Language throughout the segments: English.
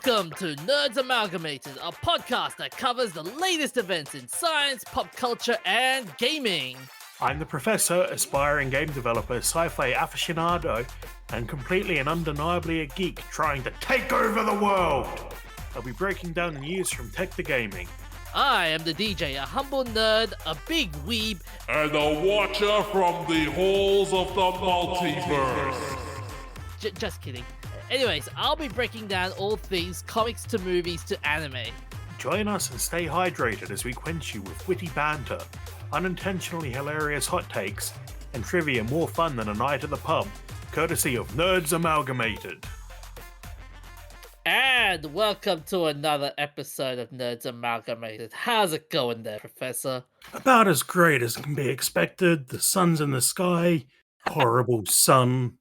Welcome to Nerds Amalgamated, a podcast that covers the latest events in science, pop culture, and gaming. I'm the professor, aspiring game developer, sci-fi aficionado, and completely and undeniably a geek trying to take over the world. I'll be breaking down the news from tech to gaming. I am the DJ, a humble nerd, a big weeb, and a watcher from the halls of the multiverse. Just kidding. Anyways, I'll be breaking down all things comics to movies to anime. Join us and stay hydrated as we quench you with witty banter, unintentionally hilarious hot takes, and trivia more fun than a night at the pub, courtesy of Nerds Amalgamated. And welcome to another episode of Nerds Amalgamated. How's it going there, Professor? About as great as can be expected. The sun's in the sky. Horrible sun.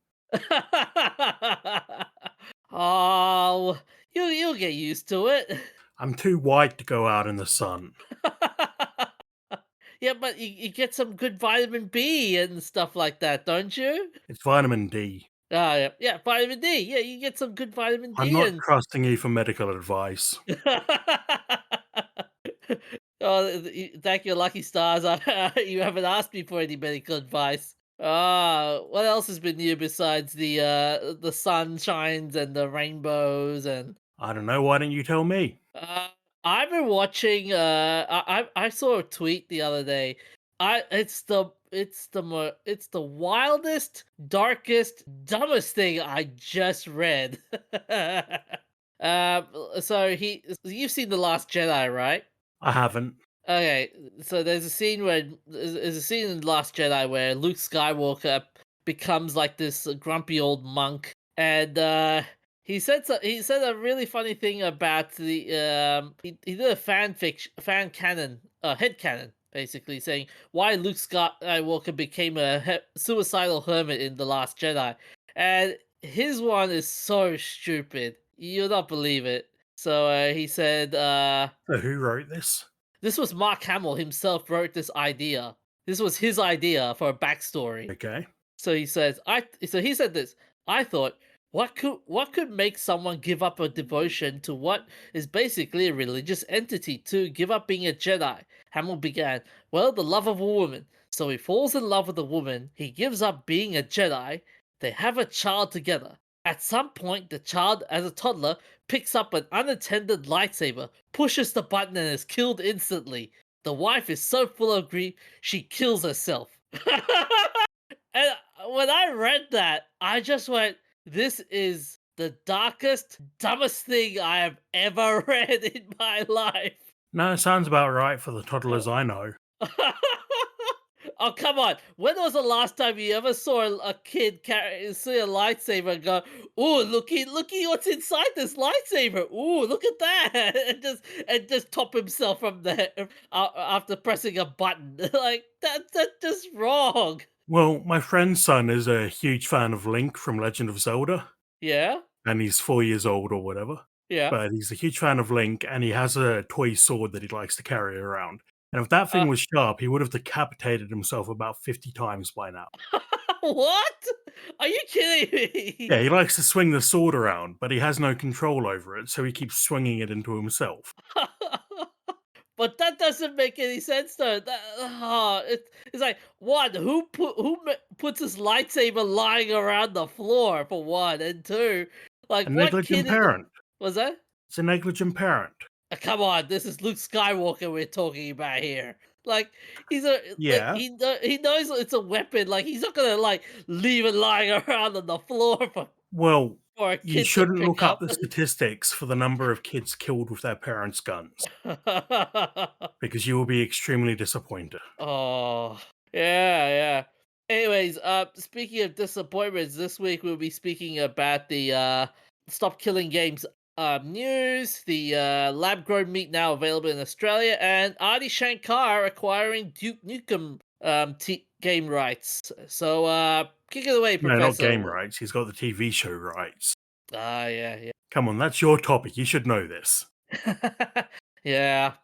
Oh, you'll get used to it. I'm too white to go out in the sun. Yeah, but you get some good vitamin B and stuff like that, don't you? It's vitamin D. Yeah, vitamin D. Yeah, you get some good vitamin D. I'm not trusting you for medical advice. Oh, thank your lucky stars. You haven't asked me for any medical advice. What else has been new besides the sunshines and the rainbows and? I don't know. Why don't you tell me? I've been watching. I saw a tweet the other day. It's the wildest, darkest, dumbest thing I just read. So you've seen The Last Jedi, right? I haven't. Okay, so there's a scene in The Last Jedi where Luke Skywalker becomes like this grumpy old monk, and he said a really funny thing about the he did a fan canon, head canon, basically saying why Luke Skywalker became a suicidal hermit in The Last Jedi, and his one is so stupid you'll not believe it. So he said, So who wrote this? This was Mark Hamill himself wrote this idea. This was his idea for a backstory. Okay. So he says, So he said this. I thought, what could make someone give up a devotion to what is basically a religious entity to give up being a Jedi? Hamill began, well, the love of a woman. So he falls in love with a woman. He gives up being a Jedi. They have a child together. At some point, the child, as a toddler, picks up an unattended lightsaber, pushes the button, and is killed instantly. The wife is so full of grief, she kills herself. And when I read that, I just went, this is the darkest, dumbest thing I have ever read in my life. No, it sounds about right for the toddlers I know. Oh, come on. When was the last time you ever saw a kid see a lightsaber and go, ooh, looky what's inside this lightsaber. Ooh, look at that. And just top himself from there after pressing a button. Like, that's just wrong. Well, my friend's son is a huge fan of Link from Legend of Zelda. Yeah? And he's 4 years old or whatever. Yeah. But he's a huge fan of Link, and he has a toy sword that he likes to carry around. And if that thing was sharp, he would have decapitated himself about 50 times by now. What? Are you kidding me? Yeah, he likes to swing the sword around, but he has no control over it, so he keeps swinging it into himself. But that doesn't make any sense, though. It's like, one, who puts his lightsaber lying around the floor, for one, and two, like, A what negligent kid parent. was that? It's a negligent parent. Come on, this is Luke Skywalker we're talking about here. Like, Yeah. Like, he knows it's a weapon. Like, he's not gonna like leave it lying around on the floor for Well, a kid you to shouldn't pick look up up. the statistics for the number of kids killed with their parents' guns, because you will be extremely disappointed. Oh, yeah. Anyways, speaking of disappointments, this week we'll be speaking about the Stop Killing Games news, the lab-grown meat now available in Australia, and Shankar acquiring Duke Nukem game rights. So, kick it away, Professor. No, not game rights. He's got the TV show rights. Yeah. Come on, that's your topic. You should know this. Yep,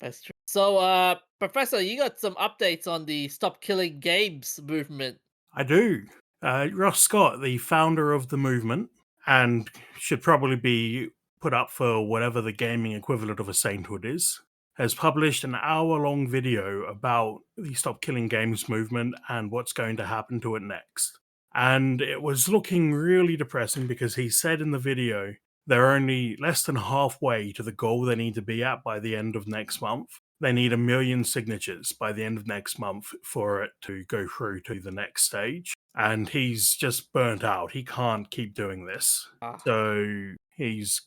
that's true. So, Professor, you got some updates on the Stop Killing Games movement. I do. Ross Scott, the founder of the movement, and should probably be put up for whatever the gaming equivalent of a sainthood is, has published an hour-long video about the Stop Killing Games movement and what's going to happen to it next. And it was looking really depressing because he said in the video they're only less than halfway to the goal they need to be at by the end of next month. They need 1 million signatures by the end of next month for it to go through to the next stage. And he's just burnt out. He can't keep doing this. Ah. So he's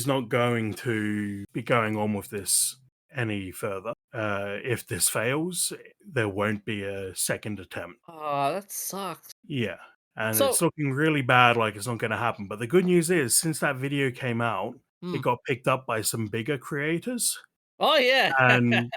not going to be going on with this any further. If this fails, there won't be a second attempt. Oh, that sucks. Yeah. And it's So, looking really bad, like it's not going to happen. But the good news is, since that video came out, it hmm. got picked up by some bigger creators, Oh yeah. and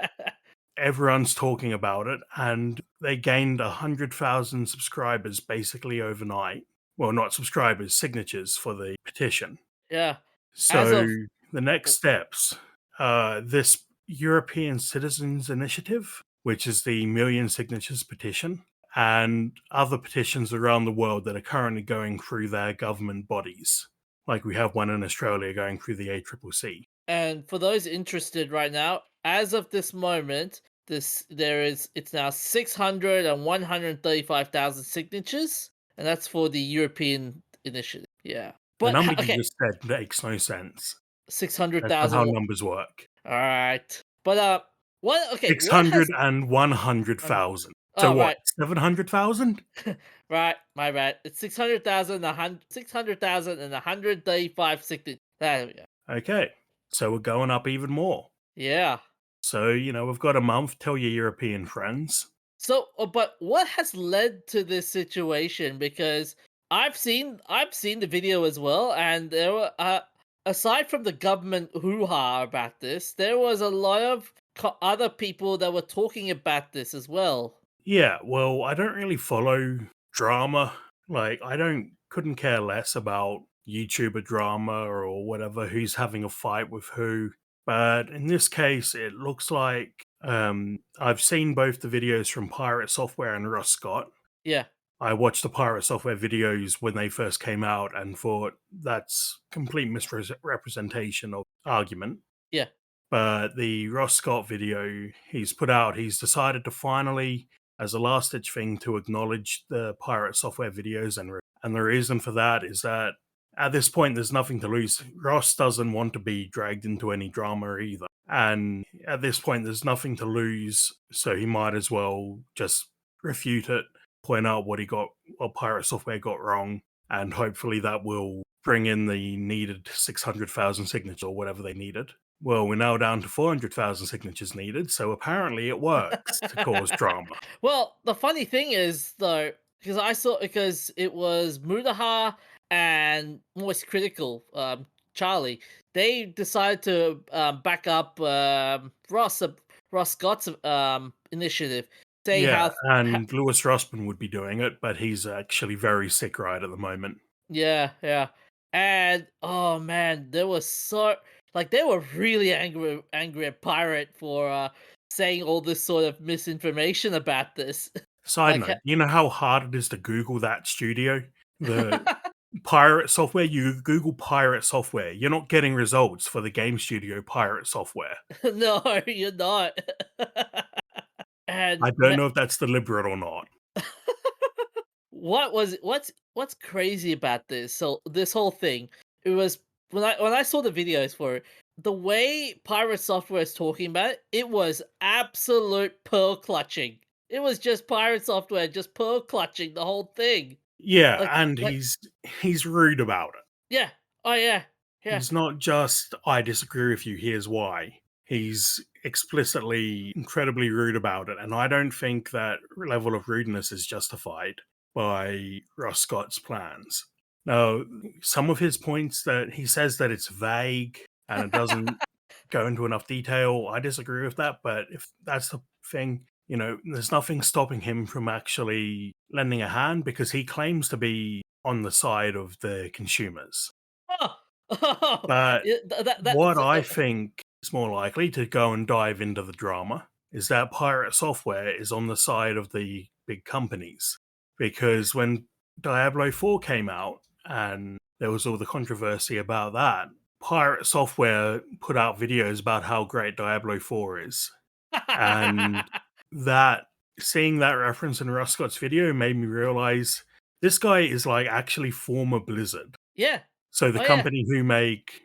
everyone's talking about it. And they gained 100,000 subscribers basically overnight. Well, not subscribers, signatures for the petition. Yeah. As So of the next steps, this European Citizens Initiative, which is the million signatures petition, and other petitions around the world that are currently going through their government bodies. Like we have one in Australia going through the ACCC. And for those interested right now, as of this moment, it's now 600 and 135,000 signatures, and that's for the European initiative. Yeah. The But number you okay, just said makes no sense. That's not 600,000. how All numbers work. right. But what okay, what 600 has and 100,000. So oh what, right. 700,000? Right, my bad. It's 600,000, 600,000 and 135 signatures. There we go. Okay, so we're going up even more. Yeah. So, we've got a month. Tell your European friends. So, but what has led to this situation? Because I've seen the video as well, and there were aside from the government hoo-ha about this, there was a lot of other people that were talking about this as well. Yeah, well, I don't really follow drama. Like, couldn't care less about YouTuber drama or whatever, who's having a fight with who. But in this case, it looks like I've seen both the videos from Pirate Software and Russ Scott. Yeah, I watched the Pirate Software videos when they first came out and thought that's complete misrepresentation of argument. yeah, But the Ross Scott video he's put out, he's decided to finally, as a last ditch thing, to acknowledge the Pirate Software videos. And the reason for that is that at this point, there's nothing to lose. Ross doesn't want to be dragged into any drama either. And at this point, there's nothing to lose. So he might as well just refute it, point out what Pirate Software got wrong, and hopefully that will bring in the needed 600,000 signatures or whatever they needed. Well, we're now down to 400,000 signatures needed, so apparently it works to cause drama. Well, the funny thing is though, because it was Mudaha and Moist Critical, Charlie, they decided to back up Ross Scott's initiative, saying Yeah, how and Lewis Rossman would be doing it, but he's actually very sick right at the moment. yeah, yeah. And oh man, they were really angry at Pirate for saying all this sort of misinformation about this. Side like note, you know how hard it is to Google that studio? The Pirate Software, you Google Pirate Software, you're not getting results for the game studio Pirate Software. no, you're not. and I don't know if that's deliberate or not. what's crazy about this? So this whole thing, it was when I saw the videos for it, the way Pirate Software is talking about it, it was absolute pearl clutching. It was just Pirate Software just pearl clutching the whole thing. Yeah, Like and like he's rude about it. yeah, oh yeah, yeah. He's not just, I disagree with you, here's why. He's explicitly incredibly rude about it, and I don't think that level of rudeness is justified by Ross Scott's plans. Now, some of his points that he says that it's vague and it doesn't go into enough detail, I disagree with that, but if that's the thing, there's nothing stopping him from actually lending a hand because he claims to be on the side of the consumers. Oh, oh, But yeah, what I think is more likely to go and dive into the drama is that Pirate Software is on the side of the big companies. Because when Diablo 4 came out and there was all the controversy about that, Pirate Software put out videos about how great Diablo 4 is. And that seeing that reference in Russ Scott's video made me realize this guy is like actually former Blizzard. Yeah. So the Oh yeah. company who make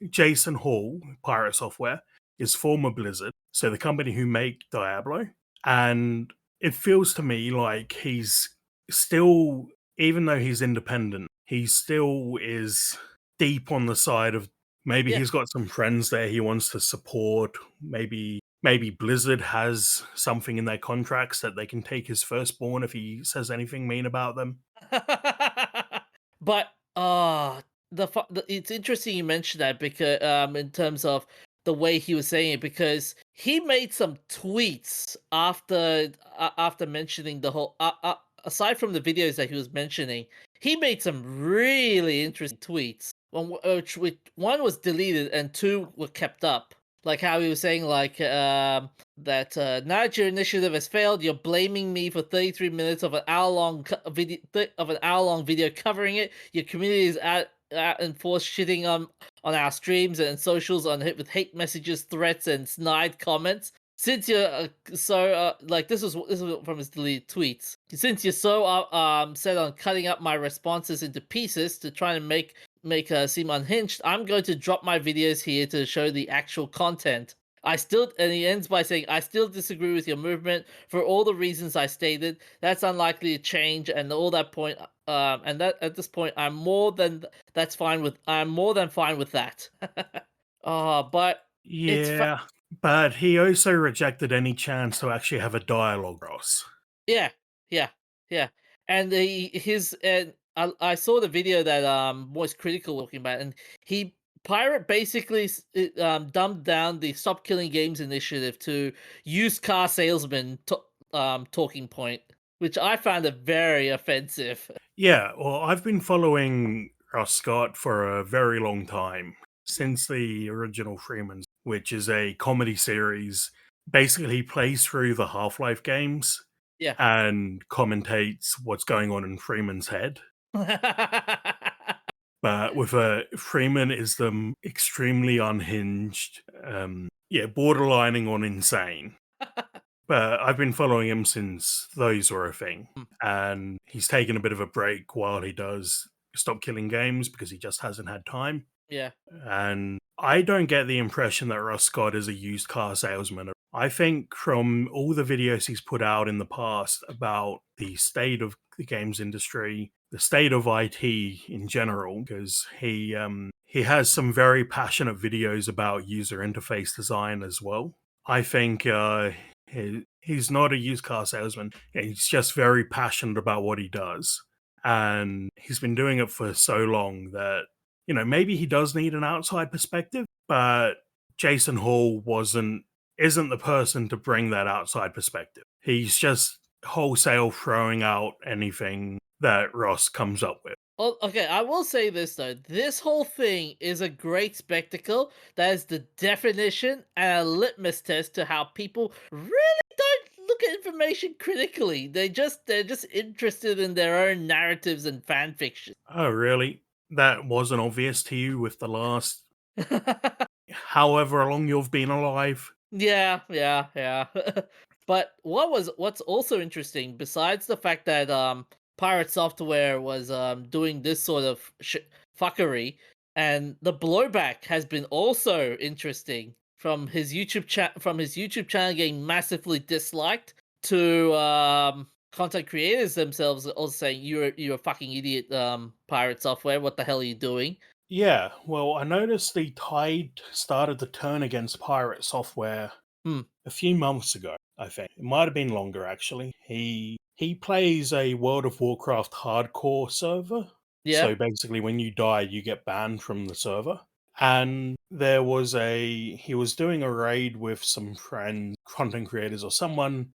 Jason Hall, Pirate Software, is former Blizzard. So the company who make Diablo. And it feels to me like he's still, even though he's independent, he still is deep on the side of maybe Yeah. he's got some friends there he wants to support. Maybe Blizzard has something in their contracts that they can take his firstborn if he says anything mean about them. But it's interesting you mentioned that because in terms of the way he was saying it, because he made some tweets after mentioning the whole aside from the videos that he was mentioning, he made some really interesting tweets. Which one was deleted and two were kept up. Like how he was saying, like that now that your initiative has failed, you're blaming me for 33 minutes of an hour-long video covering it. Your community is out and force shitting on our streams and socials with hate messages, threats, and snide comments. Since you're like this was from his deleted tweets. Since you're so set on cutting up my responses into pieces to try and make seem unhinged, I'm going to drop my videos here to show the actual content. And he ends by saying, I still disagree with your movement for all the reasons I stated. That's unlikely to change, and all that point, and that at this point, I'm more than fine with that. But it's Yeah, but he also rejected any chance to actually have a dialogue, Ross. Yeah, yeah, yeah. And I saw the video that was critical looking about, and he Pirate basically dumbed down the Stop Killing Games initiative to used car salesman talking point, which I found it very offensive. Yeah, well, I've been following Ross Scott for a very long time, since the original Freemans, which is a comedy series. Basically, he plays through the Half-Life games Yeah. and commentates what's going on in Freeman's head. But with a Freeman is the extremely unhinged, borderlining on insane. But I've been following him since those were a thing, and he's taken a bit of a break while he does Stop Killing Games because he just hasn't had time. Yeah. And I don't get the impression that Russ Scott is a used car salesman. I think from all the videos he's put out in the past about the state of the games industry, the state of IT in general, because he has some very passionate videos about user interface design as well. I think he's not a used car salesman. He's just very passionate about what he does. And he's been doing it for so long that, maybe he does need an outside perspective, but Jason Hall isn't the person to bring that outside perspective. He's just wholesale throwing out anything that Ross comes up with. Oh, okay, I will say this though. This whole thing is a great spectacle. That is the definition and a litmus test to how people really don't look at information critically. They're just interested in their own narratives and fan fiction. Oh, really? That wasn't obvious to you with the last however long you've been alive? Yeah, yeah, yeah. But what's also interesting, besides the fact that Pirate Software was doing this sort of fuckery, and the blowback has been also interesting from his YouTube channel getting massively disliked to content creators themselves also saying you're a fucking idiot, Pirate Software. What the hell are you doing? Yeah, well, I noticed the tide started to turn against Pirate Software Hmm. a few months ago, I think. It might have been longer actually. He plays a World of Warcraft hardcore server. Yeah. So basically when you die you get banned from the server. And he was doing a raid with some friends, content creators or someone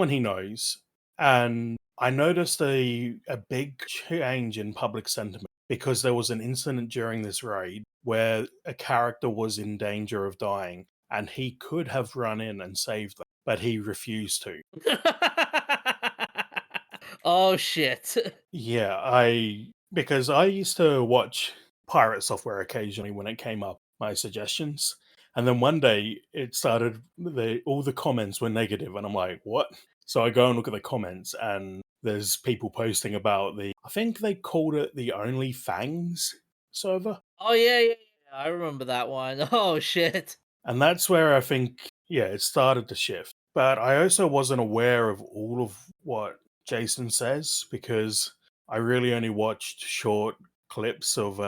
he knows. And I noticed a big change in public sentiment because there was an incident during this raid where a character was in danger of dying and he could have run in and saved them, but he refused to. Oh shit. Yeah, because I used to watch pirate software occasionally when it came up, my suggestions. And then one day it started, all the comments were negative, and I'm like, what? So I go and look at the comments, and there's people posting about I think they called it the Only Fangs server. Oh yeah, yeah, yeah. I remember that one. Oh shit. And that's where I think, yeah, it started to shift. But I also wasn't aware of all of what Jason says because I really only watched short clips of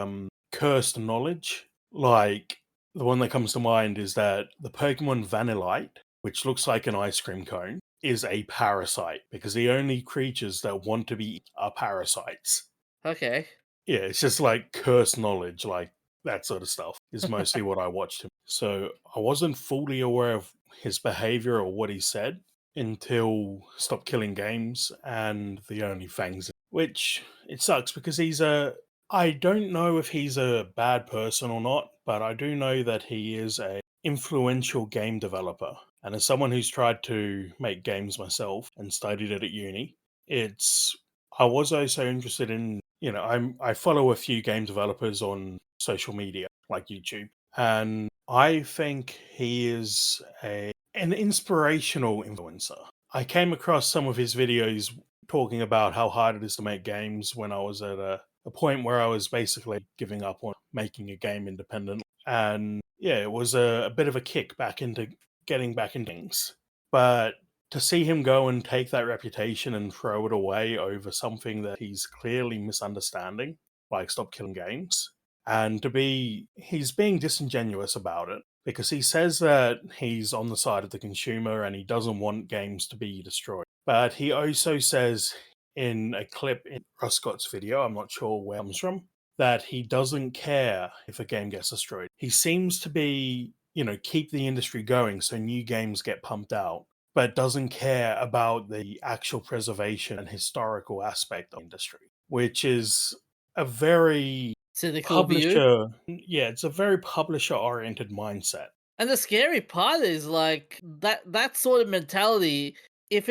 cursed knowledge. Like the one that comes to mind is that the Pokemon Vanillite, which looks like an ice cream cone, is a parasite because the only creatures that want to be are parasites. Okay. Yeah, it's just like cursed knowledge, like that sort of stuff is mostly what I watched him. So I wasn't fully aware of his behavior or what he said until Stop Killing Games and the Only Fangs, which it sucks because I don't know if he's a bad person or not, but I do know that he is a influential game developer. And as someone who's tried to make games myself and studied it at uni, it's I was also interested in, I follow a few game developers on social media like YouTube, and I think he is an inspirational influencer. I came across some of his videos talking about how hard it is to make games when I was at a point where I was basically giving up on making a game independently. And yeah, it was a bit of a kick back into getting back into things. But to see him go and take that reputation and throw it away over something that he's clearly misunderstanding, like Stop Killing Games, and he's being disingenuous about it because he says that he's on the side of the consumer and he doesn't want games to be destroyed. But he also says in a clip in Russ Scott's video, I'm not sure where it comes from, that he doesn't care if a game gets destroyed. He seems to be, keep the industry going so new games get pumped out, but doesn't care about the actual preservation and historical aspect of the industry, which is a very Cynical view. it's a very publisher oriented mindset. And the scary part is like that sort of mentality, if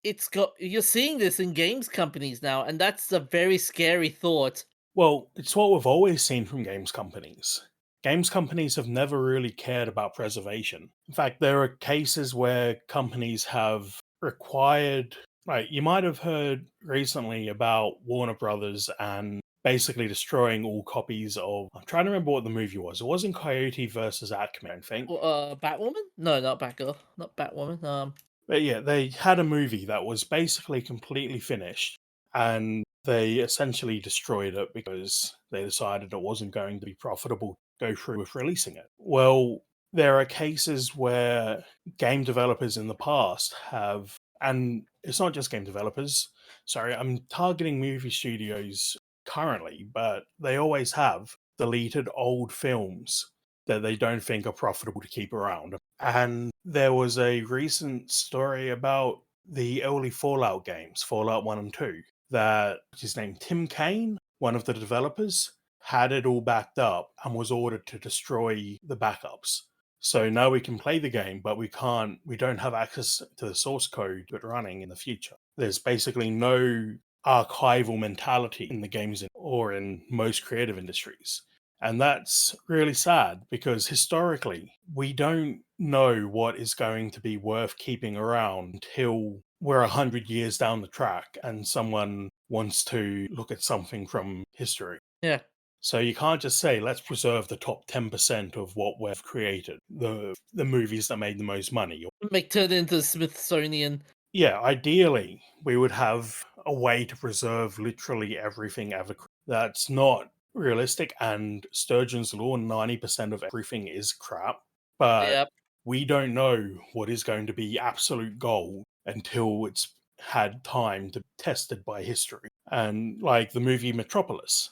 it's got you're seeing this in games companies now, and that's a very scary thought. Well, it's what we've always seen from games companies. Games companies have never really cared about preservation. In fact, there are cases where companies have required, like, you might have heard recently about Warner Brothers and basically destroying all copies of. I'm trying to remember what the movie was. It wasn't Coyote versus Acme, I think. Batwoman? No, not Batgirl, not Batwoman. But yeah, they had a movie that was basically completely finished, and they essentially destroyed it because they decided it wasn't going to be profitable to go through with releasing it. Well, there are cases where game developers in the past have, and it's not just game developers, sorry, I'm targeting movie studios currently, but they always have deleted old films that they don't think are profitable to keep around. And there was a recent story about the early Fallout games, Fallout 1 and 2, that what's his name, Tim Kaine, one of the developers, had it all backed up and was ordered to destroy the backups. So now we can play the game, but we don't have access to the source code but running in the future. There's basically no archival mentality in the games or in most creative industries. And that's really sad because historically, we don't know what is going to be worth keeping around until we're 100 years down the track and someone wants to look at something from history. Yeah, So you can't just say, let's preserve the top 10% of what we've created, the movies that made the most money. make turn into Smithsonian. Yeah, ideally, we would have a way to preserve literally everything ever. That's not realistic, and Sturgeon's law, 90% of everything is crap. But Yep. we don't know what is going to be absolute gold until it's had time to be tested by history. And like the movie Metropolis,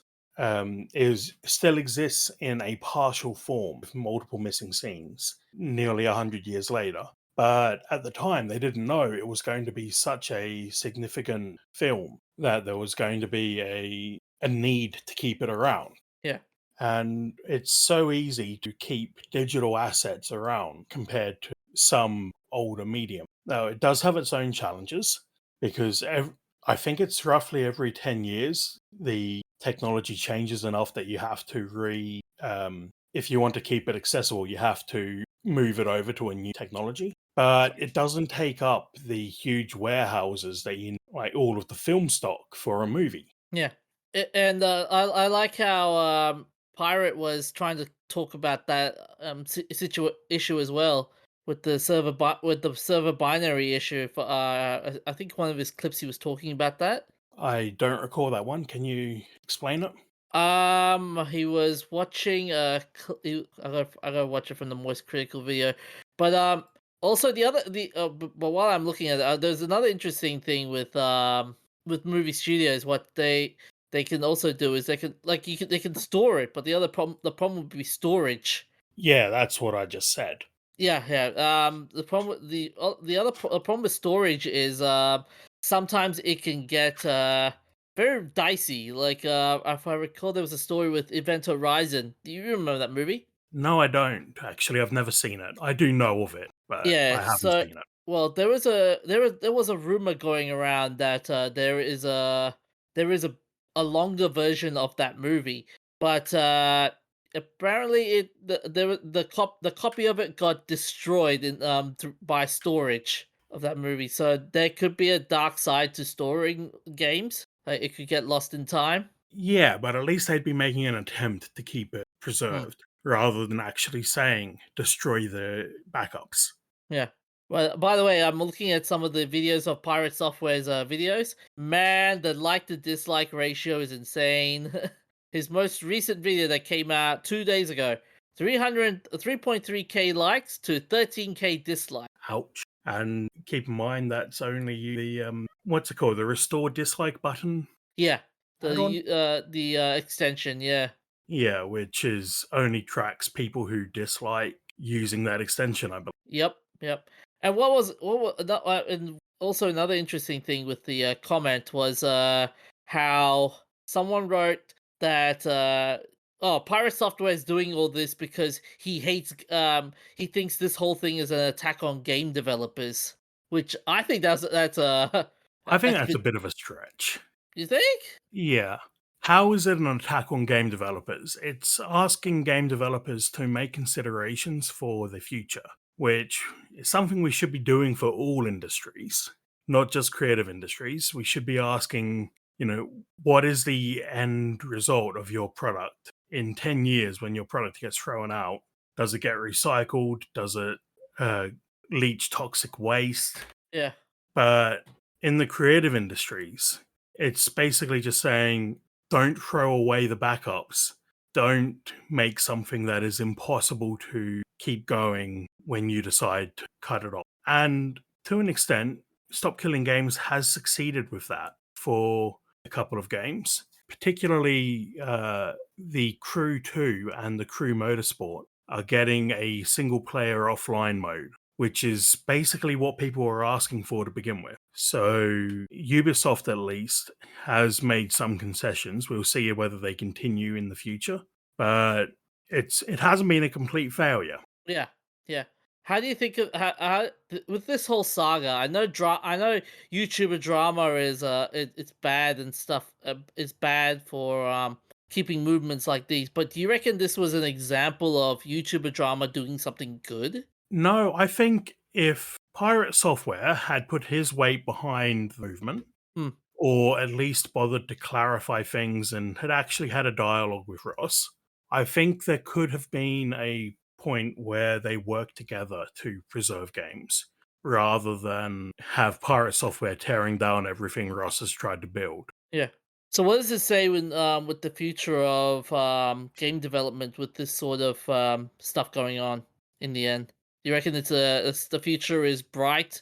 is still exists in a partial form with multiple missing scenes nearly 100 years later. But at the time, they didn't know it was going to be such a significant film that there was going to be a need to keep it around. Yeah. And it's so easy to keep digital assets around compared to some older medium. Now, it does have its own challenges because I think it's roughly every 10 years, the technology changes enough that you have to if you want to keep it accessible, you have to move it over to a new technology. But it doesn't take up the huge warehouses that you like all of the film stock for a movie. Yeah, and I like how Pirate was trying to talk about that issue as well with the with the server binary issue. For I think one of his clips he was talking about that. I don't recall that one. Can you explain it? He was watching I gotta watch it from the most critical video, but also but while I'm looking at it, there's another interesting thing with movie studios. What they can also do is they can store it, but the problem would be storage. Yeah, that's what I just said. Yeah, yeah. The problem with the problem with storage is sometimes it can get very dicey. Like if I recall, there was a story with Event Horizon. Do you remember that movie? No, I don't. Actually, I've never seen it. I do know of it, but Yeah. I haven't So seen it. well, there was a rumor going around that there is a longer version of that movie, but apparently the copy of it got destroyed by storage of that movie. So there could be a dark side to storing games. It could get lost in time. Yeah, but at least they'd be making an attempt to keep it Hmm. preserved rather than actually saying destroy the backups. Yeah. Well, by the way, I'm looking at some of the videos of Pirate Software's videos. Man, the like to dislike ratio is insane. His most recent video that came out 2 days ago, 3.3K likes to 13K dislikes. Ouch. And keep in mind that's only the what's it called? The restore dislike button Yeah, add-on? the extension. Yeah. Yeah, which is only tracks people who dislike using that extension, I believe. Yep, yep. And and also another interesting thing with the comment was how someone wrote that oh, Pirate Software is doing all this because he thinks this whole thing is an attack on game developers, which I think that's I think that's a that's a bit. bit of a stretch. You think? Yeah. How is it an attack on game developers? It's asking game developers to make considerations for the future, which is something we should be doing for all industries, not just creative industries. We should be asking, what is the end result of your product in 10 years when your product gets thrown out? Does it get recycled? Does it uh, leach toxic waste? Yeah, But in the creative industries, it's basically just saying don't throw away the backups. Don't make something that is impossible to keep going when you decide to cut it off. And to an extent, Stop Killing Games has succeeded with that for a couple of games, particularly the Crew 2 and the Crew Motorsport are getting a single player offline mode, which is basically what people were asking for to begin with. So Ubisoft, at least, has made some concessions. We'll see whether they continue in the future, but it hasn't been a complete failure. yeah, yeah. How do you think of with this whole saga? I know YouTuber drama is it's bad and stuff. It's bad for keeping movements like these. But do you reckon this was an example of YouTuber drama doing something good? No, I think if Pirate Software had put his weight behind the movement, Hmm. or at least bothered to clarify things and had actually had a dialogue with Ross, I think there could have been a point where they worked together to preserve games rather than have Pirate Software tearing down everything Ross has tried to build. Yeah. So what does it say when with the future of game development with this sort of stuff going on in the end? Do you reckon it's the future is bright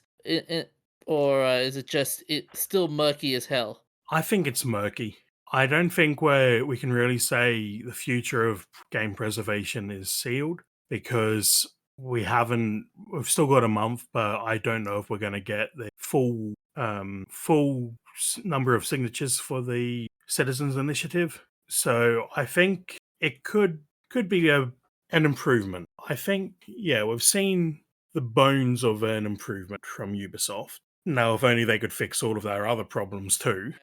or is it just it's still murky as hell? I think it's murky. I don't think we can really say the future of game preservation is sealed because we've still got a month, but I don't know if we're going to get the full number of signatures for the citizens initiative. So I think it could be an improvement. I think, yeah, we've seen the bones of an improvement from Ubisoft. Now, if only they could fix all of their other problems too.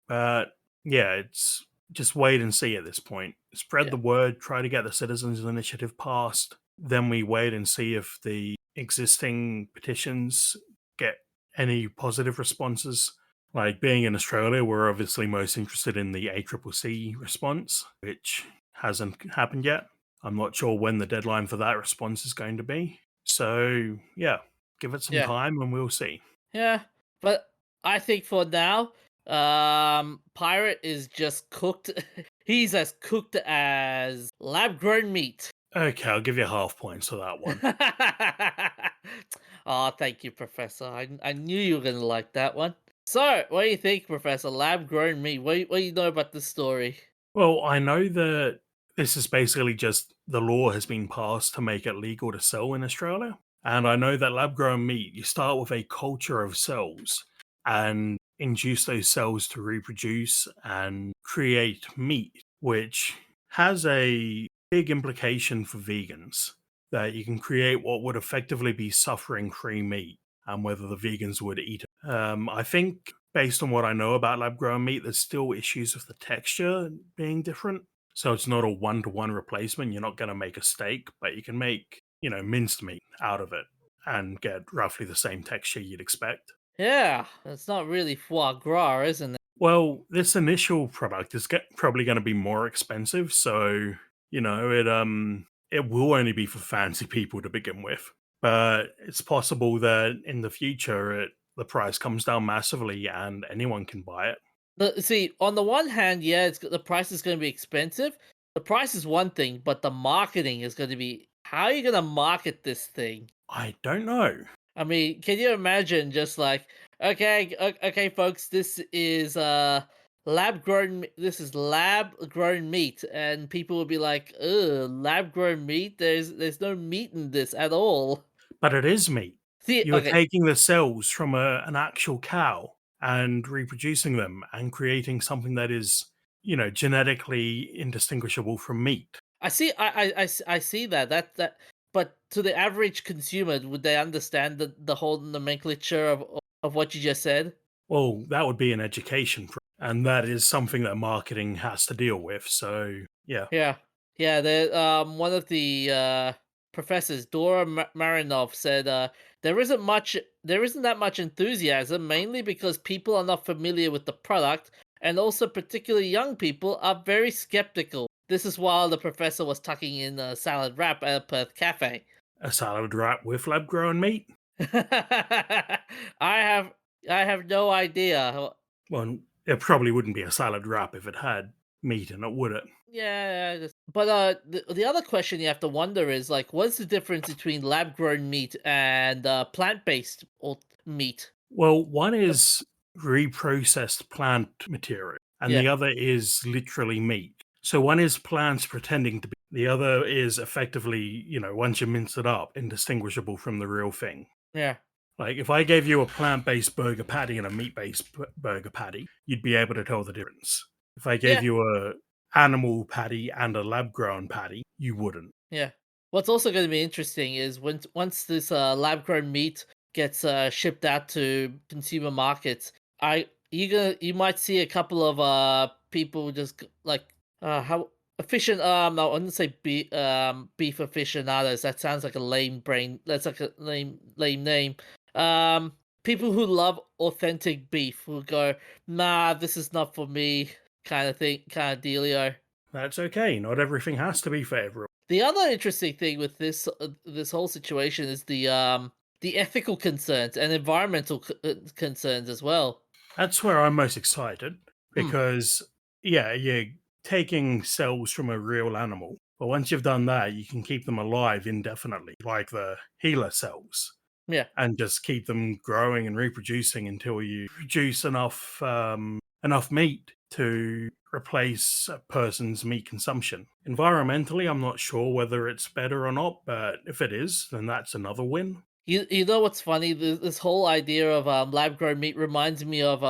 But Yeah, it's just wait and see at this point. Spread Yeah, the word, try to get the citizens initiative passed. Then we wait and see if the existing petitions get any positive responses. Like being in Australia, we're obviously most interested in the ACCC response, which hasn't happened yet. I'm not sure when the deadline for that response is going to be. So, yeah, give it some yeah, time and we'll see. yeah. But I think for now, Pirate is just cooked. He's as cooked as lab grown meat. Okay, I'll give you half points for that one. Oh, thank you, Professor. I knew you were gonna like that one. So, what do you think, Professor? Lab grown meat. What do you know about this story? Well, I know that this is basically just the law has been passed to make it legal to sell in Australia. And I know that lab grown meat, you start with a culture of cells and induce those cells to reproduce and create meat, which has a big implication for vegans that you can create what would effectively be suffering free meat and whether the vegans would eat it. I think based on what I know about lab grown meat, there's still issues with the texture being different. So it's not a one to one replacement. You're not going to make a steak, but you can make, minced meat out of it and get roughly the same texture you'd expect. Yeah, it's not really foie gras, isn't it? Well, this initial product is probably going to be more expensive, so it will only be for fancy people to begin with. But it's possible that in the future the price comes down massively and anyone can buy it. See, on the one hand, yeah, the price is going to be expensive. The price is one thing, but the marketing is going to be how are you going to market this thing? I don't know. I mean, can you imagine just like, okay, okay, folks, this is lab grown meat, and people will be like, ugh, lab grown meat. There's no meat in this at all. But it is meat. See, You're okay, taking the cells from an actual cow and reproducing them and creating something that is, genetically indistinguishable from meat. I see that. But to the average consumer, would they understand the whole nomenclature of what you just said? Well, that would be an education, and that is something that marketing has to deal with. So, yeah. Yeah, yeah. One of the professors, Dora Marinov, said there isn't that much enthusiasm, mainly because people are not familiar with the product, and also particularly young people are very skeptical. This is while the professor was tucking in a salad wrap at a Perth cafe. A salad wrap with lab grown meat. I have I have no idea. Well, it probably wouldn't be a salad wrap if it had meat in it, would it? Yeah, but the other question you have to wonder is like, what's the difference between lab grown meat and plant based meat? Well, one Uh, is reprocessed plant material, and Yeah, the other is literally meat. So one is plants pretending to be, the other is effectively, once you mince it up, indistinguishable from the real thing. yeah, Like if I gave you a plant based burger patty and a meat based burger patty, you'd be able to tell the difference. If I gave yeah, you a animal patty and a lab grown patty, you wouldn't. yeah. What's also going to be interesting is once this lab grown meat gets shipped out to consumer markets, you might see a couple of people just like how efficient no, I wouldn't say beef aficionados. That sounds like a lame brain. That's like a lame name. Um, People who love authentic beef will go, nah, this is not for me, kind of thing, kind of dealio. That's okay. Not everything has to be favorable. The other interesting thing with this whole situation is the ethical concerns and environmental concerns as well. That's where I'm most excited Hmm. because, yeah, you're taking cells from a real animal. But once you've done that, you can keep them alive indefinitely, like the HeLa cells, Yeah. and just keep them growing and reproducing until you produce enough meat to replace a person's meat consumption. Environmentally, I'm not sure whether it's better or not, but if it is, then that's another win. You know what's funny? This whole idea of lab grown meat reminds me of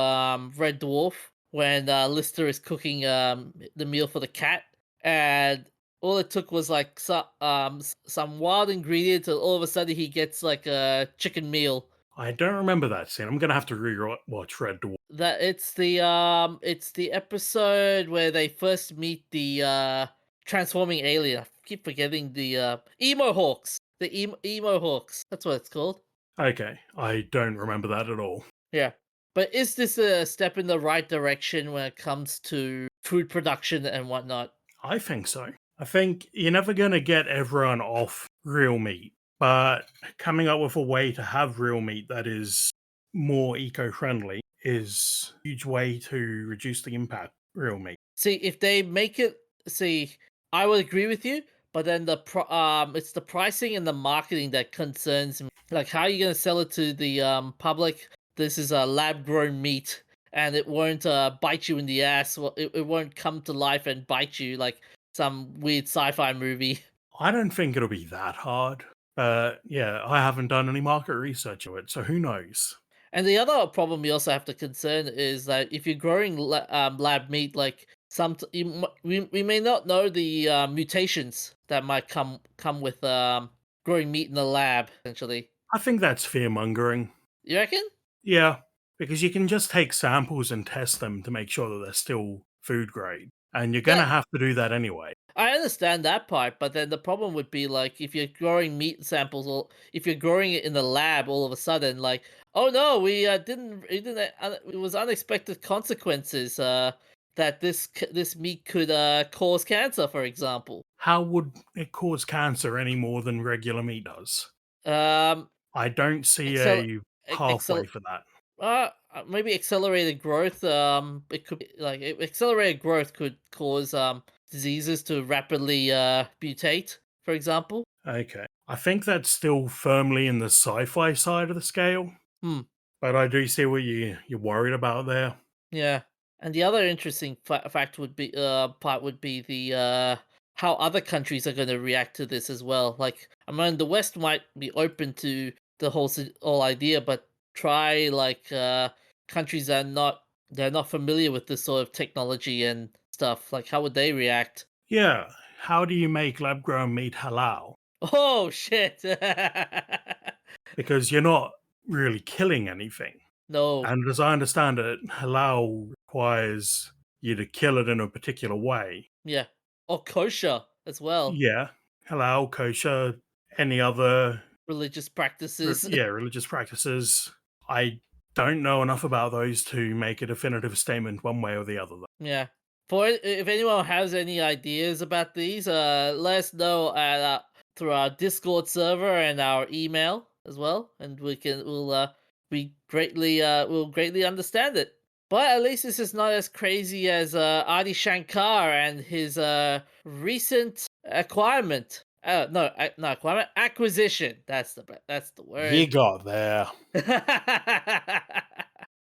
Red Dwarf when Lister is cooking the meal for the cat, and all it took was like some wild ingredients, and all of a sudden he gets like a chicken meal. I don't remember that scene. I'm gonna have to rewatch Red Dwarf. That it's the episode where they first meet the transforming alien. I keep forgetting the emo hawks. The emo hawks. That's what it's called. Okay, I don't remember that at all. Yeah. But is this a step in the right direction when it comes to food production and whatnot? I think so. I think you're never gonna get everyone off real meat, but coming up with a way to have real meat that is more eco-friendly is a huge way to reduce the impact of real meat. See, if they make it, see, I would agree with you, but then it's the pricing and the marketing that concerns me. Like, how are you gonna sell it to the public? This is a lab grown meat, and it won't bite you in the ass. Well, it won't come to life and bite you like some weird sci-fi movie. I don't think it'll be that hard. But yeah, I haven't done any market research of it, so who knows? And the other problem you also have to concern is that if you're growing lab meat, like we may not know the mutations that might come with growing meat in the lab. Essentially, I think that's fear mongering. you reckon? Yeah, because you can just take samples and test them to make sure that they're still food grade. And you're gonna That have to do that anyway. I understand that part, but then the problem would be like if you're growing meat samples, or if you're growing it in the lab, all of a sudden, like, oh no, it was unexpected consequences. That this meat could cause cancer, for example. How would it cause cancer any more than regular meat does? Um, I don't see excel, a excel, pathway for that. maybe accelerated growth. It could be like accelerated growth could cause diseases to rapidly mutate, for example. Okay. I think that's still firmly in the sci-fi side of the scale, Hmm. but I do see what you're worried about there. Yeah, and the other interesting fact would be part would be the how other countries are going to react to this as well. Like, I mean, the West might be open to the whole idea, but try like countries that they're not familiar with this sort of technology and stuff. Like, how would they react? Yeah. How do you make lab-grown meat halal? Oh shit! Because you're not really killing anything. No, And as I understand it, halal requires you to kill it in a particular way. yeah, or kosher as well. Yeah, halal, kosher, any other, Religious practices. religious practices. I don't know enough about those to make a definitive statement one way or the other. Though. Yeah. If anyone has any ideas about these, let us know at through our Discord server and our email as well, and we'll greatly understand it. But at least this is not as crazy as Adi Shankar and his recent acquirement. No, acquirement, acquisition. That's the You word. got there.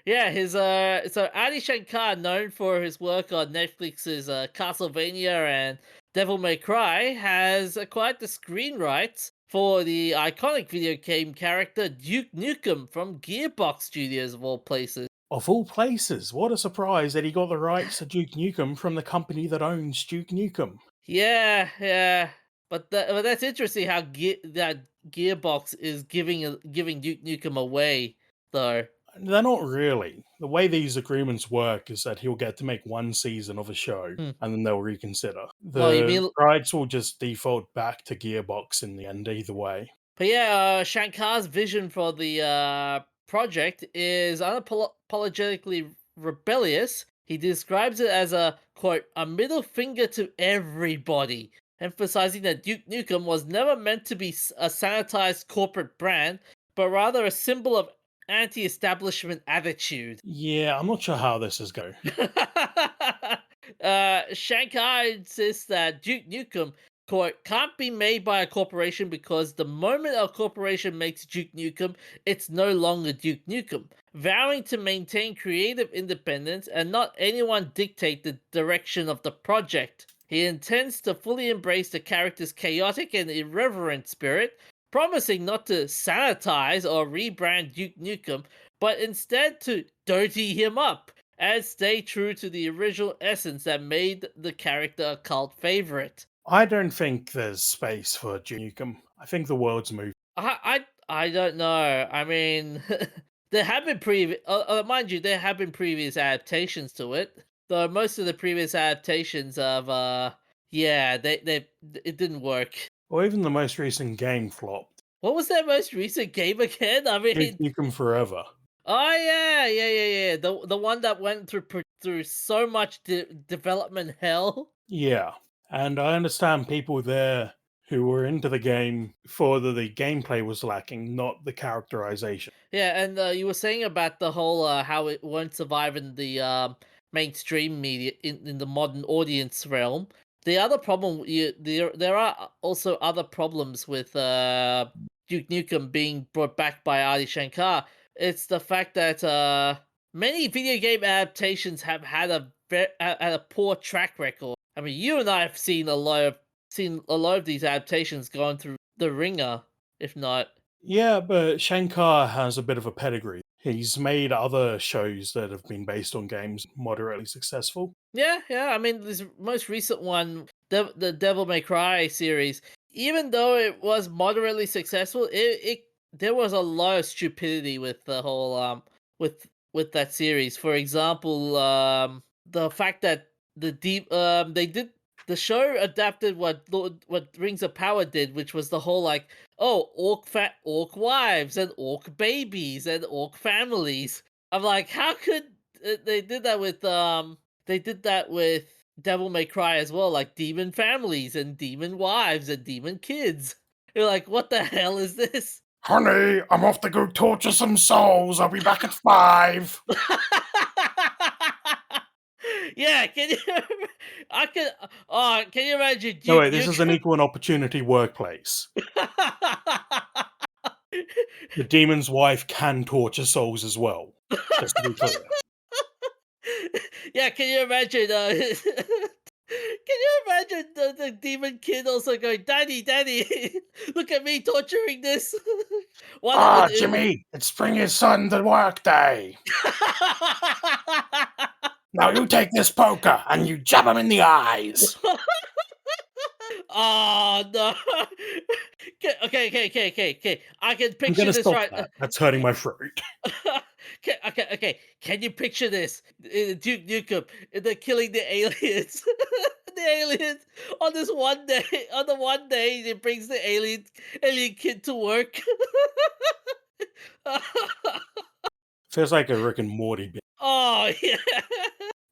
Yeah, his so Adi Shankar, known for his work on Netflix's Castlevania and Devil May Cry, has acquired the screen rights for the iconic video game character Duke Nukem from Gearbox Studios of all places. Of all places, what a surprise that he got the rights to Duke Nukem from the company that owns Duke Nukem. Yeah. But that's interesting how that Gearbox is giving Duke Nukem away though. They're not really. The way these agreements work is that he'll get to make one season of a show Hmm. and then they'll reconsider. Oh, you The mean rights will just default back to Gearbox in the end, either way. But yeah, Shankar's vision for the project is unapologetically rebellious. He describes it as a quote, a middle finger to everybody, emphasizing that Duke Nukem was never meant to be a sanitized corporate brand, but rather a symbol of anti establishment attitude. Yeah, I'm not sure how this is going. Shankar insists that Duke Nukem, quote, can't be made by a corporation because the moment a corporation makes Duke Nukem, it's no longer Duke Nukem, vowing to maintain creative independence and not anyone dictate the direction of the project. He intends to fully embrace the character's chaotic and irreverent spirit, promising not to sanitize or rebrand Duke Nukem, but instead to dirty him up and stay true to the original essence that made the character a cult favorite. I don't think there's space for Duke Nukem. I think the world's moved. I I don't know. I mean, there have been mind you, there have been previous adaptations to it. Though most of the previous adaptations of yeah, they it didn't work. Or even the most recent game flopped. What was their most recent game again? I Duke mean, Nukem Forever. oh yeah. The one that went through so much development hell. Yeah. And I understand people there who were into the game for the gameplay was lacking, not the characterization. Yeah, and you were saying about the whole how it won't survive in the mainstream media in the modern audience realm. The other problem, there are also other problems with Duke Nukem being brought back by Adi Shankar. It's the fact that many video game adaptations have had had a poor track record. I mean, you and I have seen a lot of these adaptations going through the ringer, if not. Yeah, but Shankar has a bit of a pedigree. He's made other shows that have been based on games moderately successful. Yeah. I mean, this most recent one, the Devil May Cry series, even though it was moderately successful, it there was a lot of stupidity with the whole with that series. For example, the fact that they did the show adapted what Rings of Power did, which was the whole like, oh, orc wives and orc babies and orc families. I'm like, how could they did that with they did that with Devil May Cry as well, like demon families and demon wives and demon kids. You're like, what the hell is this? Honey, I'm off to go torture some souls. I'll be back at 5. Yeah, can you? I can. Oh, can you imagine No, Duke wait, this is an Nukem? equal and opportunity workplace. The demon's wife can torture souls as well, just to be clear. Yeah, can you imagine? Can you imagine the demon kid also going, "Daddy, Daddy, look at me torturing this." One, Ah, Jimmy, it's bring your son to work day. Now you take this poker and you jab him in the eyes. Oh no! Okay. I can I'm picture gonna this stop right. that. That's hurting my throat. Okay. Can you picture this? Duke Nukem, they're killing the aliens. The aliens on this one day. On the one day, it brings the alien kid to work. Feels like a Rick and Morty bit. Oh yeah.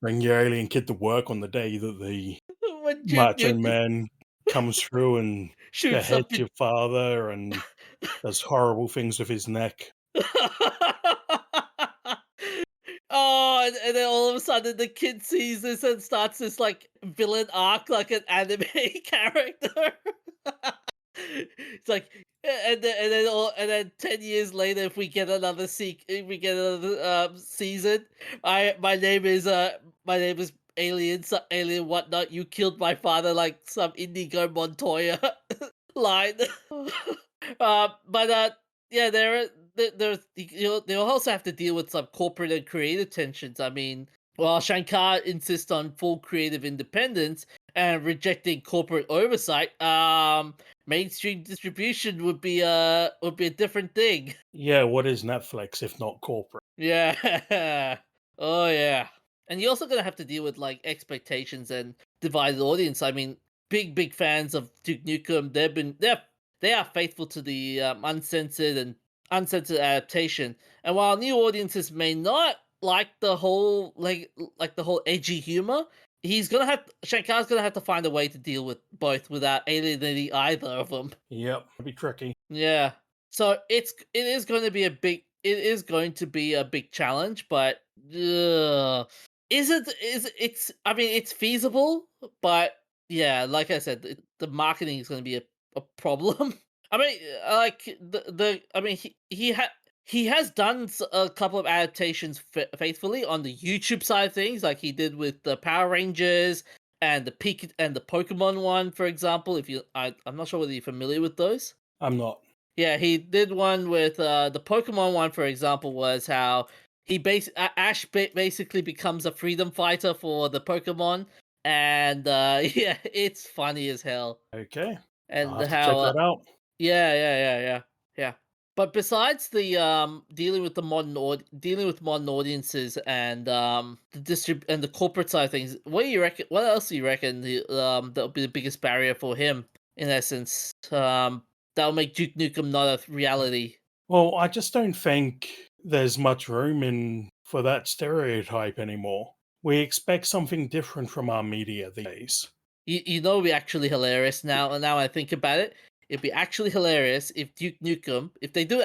Bring your alien kid to work on the day that the When Duke macho Nukem man comes through and shoots up. beheads your father and does horrible things with his neck. Oh, and then all of a sudden the kid sees this and starts this like villain arc like an anime character. It's like, and then 10 years later, if we get another if we get another season, my name is Alien whatnot. You killed my father like some Indigo Montoya line. But yeah, there's they'll also have to deal with some corporate and creative tensions. I mean, while Shankar insists on full creative independence and rejecting corporate oversight, mainstream distribution would be a different thing. Yeah, what is Netflix if not corporate? Yeah. Oh yeah. And you're also gonna have to deal with like expectations and divided audience. I mean, big fans of Duke Nukem. They are faithful to the uncensored adaptation. And while new audiences may not like the whole like the whole edgy humor, Shankar's gonna have to find a way to deal with both without alienating either of them. Yep, it'd be tricky. Yeah. So it is going to be a big challenge, but it's I mean it's feasible, but yeah, like I said, the marketing is going to be a problem. I mean, like the I mean he has done a couple of adaptations faithfully on the YouTube side of things, like he did with the Power Rangers and the Pokemon one, for example. If you, I'm not sure whether you're familiar with those. I'm not. Yeah, he did one with the Pokemon one, for example, was how basically becomes a freedom fighter for the Pokemon, and yeah, it's funny as hell. Okay, I'll And have to check how that out. yeah. But besides the dealing with the dealing with modern audiences and and the corporate side of things, what do you reckon? What else do you reckon that'll be the biggest barrier for him? In essence, that'll make Duke Nukem not a reality. Well, I just don't think there's much room in for that stereotype anymore. We expect something different from our media these days. You know, it'd be actually hilarious now. And now I think about it, it'd be actually hilarious if Duke Nukem, if they do,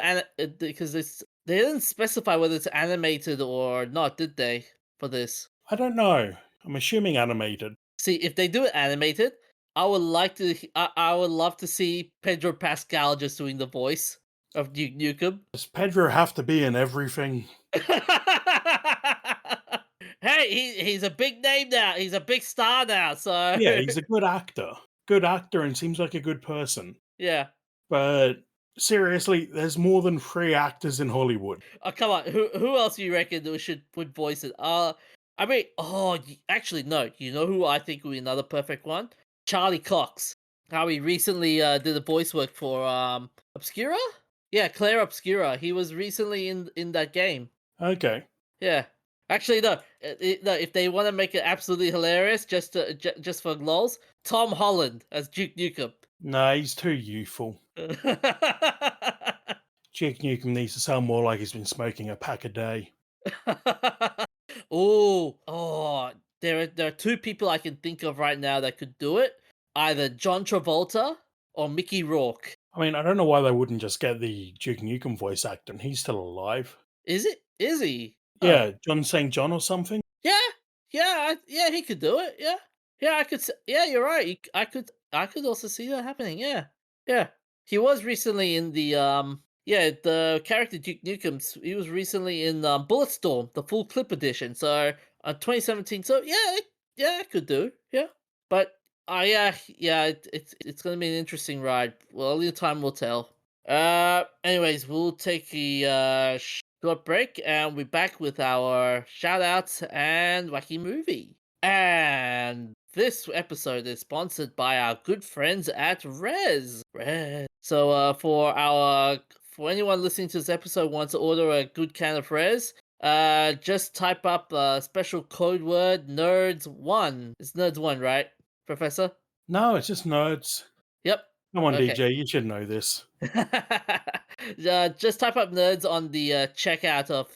because they didn't specify whether it's animated or not, did they? For this, I don't know. I'm assuming animated. see if they do it animated, I would like to. I would love to see Pedro Pascal just doing the voice of Duke Nukem. Does Pedro have to be in everything? Hey, he's a big name now. He's a big star now. So Yeah, he's a good actor. Good actor and seems like a good person. yeah. But seriously, there's more than 3 actors in Hollywood. Oh come on, who else do you reckon that should would voice it? I mean, actually no. You know who I think would be another perfect one? Charlie Cox. How he recently did the voice work for Obscura. Yeah, Claire Obscura. He was recently in that game. Okay. Yeah. Actually, no. No. If they want to make it absolutely hilarious, just for lols, Tom Holland as Duke Nukem. Nah, he's too youthful. Duke Nukem needs to sound more like he's been smoking a pack a day. There are two people I can think of right now that could do it. Either John Travolta or Mickey Rourke. I mean, I don't know why they wouldn't just get the Duke Nukem voice actor, and he's still alive. Is it? Is he? Huh. Yeah, John St. John or something? Yeah, yeah, he could do it. Yeah, yeah, I could. Yeah, you're right. I could also see that happening. Yeah, yeah. He was recently in the yeah, the character Duke Nukem. He was recently in Bulletstorm, the full clip edition. So 2017. So yeah, I could do. Yeah, but yeah, it's gonna be an interesting ride. Well, only time will tell. Anyways, we'll take a short break and we're back with our shout outs and wacky movie. And this episode is sponsored by our good friends at Res. So for anyone listening to this episode wants to order a good can of Res, just type up a special code word nerds1. It's nerds1, right, Professor? No, it's just nerds. Yep. Come on, Okay. DJ, you should know this. Just type up nerds on the checkout of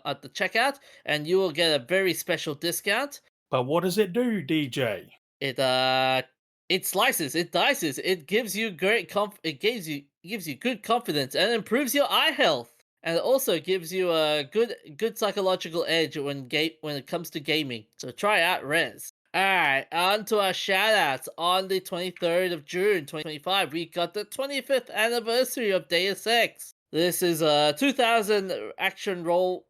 at the checkout, and you will get a very special discount. But what does it do, DJ? It slices, it dices, it gives you it gives you good confidence and improves your eye health, and it also gives you a good psychological edge when it comes to gaming. So try out Res. Alright, on to our shoutouts. On the 23rd of June 2025, we got the 25th anniversary of Deus Ex. This is a 2000 action role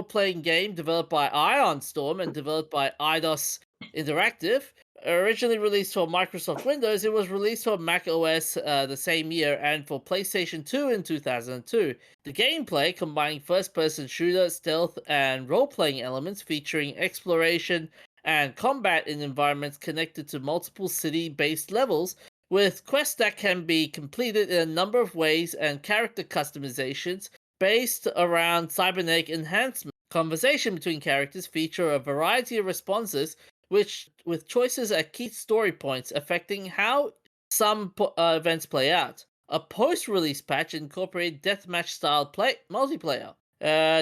playing game developed by Ion Storm and developed by Eidos Interactive. Originally released for Microsoft Windows, it was released for Mac OS the same year and for PlayStation 2 in 2002. The gameplay, combining first-person shooter, stealth, and role-playing elements featuring exploration and combat in environments connected to multiple city-based levels, with quests that can be completed in a number of ways and character customizations based around cybernetic enhancement. Conversation between characters feature a variety of responses which with choices at key story points affecting how some events play out. A post-release patch incorporated deathmatch-style multiplayer.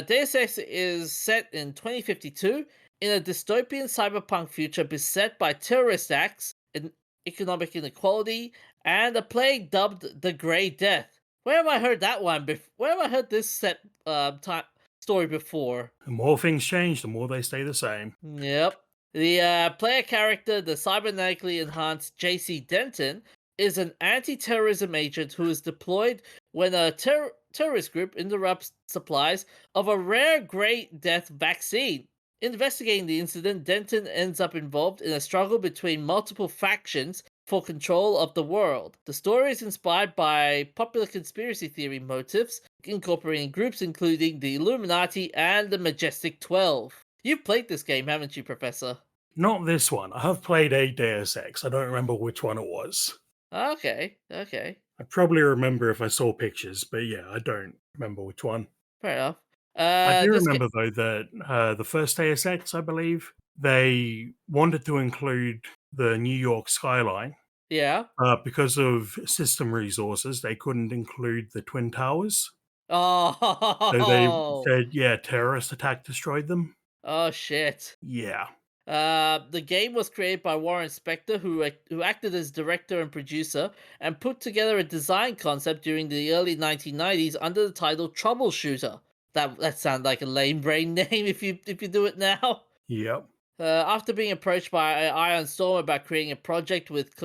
Deus Ex is set in 2052 in a dystopian cyberpunk future beset by terrorist acts, economic inequality, and a plague dubbed the Grey Death. Where have I heard that one? Where have I heard this story before? The more things change, the more they stay the same. Yep. The player character, the cybernetically enhanced JC Denton, is an anti-terrorism agent who is deployed when a terrorist group interrupts supplies of a rare Grey Death vaccine. Investigating the incident, Denton ends up involved in a struggle between multiple factions for control of the world. The story is inspired by popular conspiracy theory motifs, incorporating groups including the Illuminati and the Majestic 12. You've played this game, haven't you, Professor? Not this one. I have played a Deus Ex. I don't remember which one it was. Okay. I'd probably remember if I saw pictures, but yeah, I don't remember which one. Fair enough. I do This game, remember though that the first Deus Ex, I believe, they wanted to include the New York skyline. yeah. Because of system resources, they couldn't include the Twin Towers. So they Oh, said, yeah, terrorist attack destroyed them. oh shit. Yeah. The game was created by Warren Spector, who acted as director and producer, and put together a design concept during the early 1990s under the title Troubleshooter. That sounds like a lame brain name if you do it now. Yep. After being approached by Iron Storm about creating a project with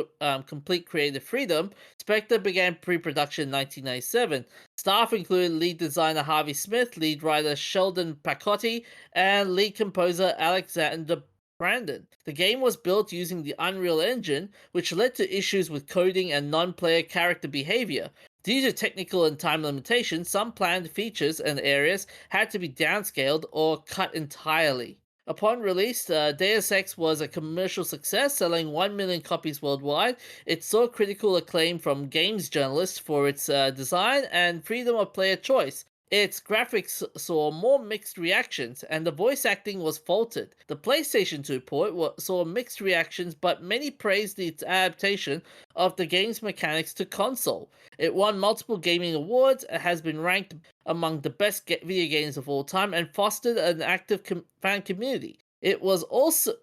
complete creative freedom, Spectre began pre-production in 1997. Staff included lead designer Harvey Smith, lead writer Sheldon Pacotti, and lead composer Alexander Brandon. The game was built using the Unreal Engine, which led to issues with coding and non-player character behavior. Due to technical and time limitations, some planned features and areas had to be downscaled or cut entirely. Upon release, Deus Ex was a commercial success, selling 1 million copies worldwide. It saw critical acclaim from games journalists for its design and freedom of player choice. Its graphics saw more mixed reactions, and the voice acting was faulted. The PlayStation 2 port saw mixed reactions, but many praised its adaptation of the game's mechanics to console. It won multiple gaming awards, and has been ranked among the best video games of all time, and fostered an active fan community. It was also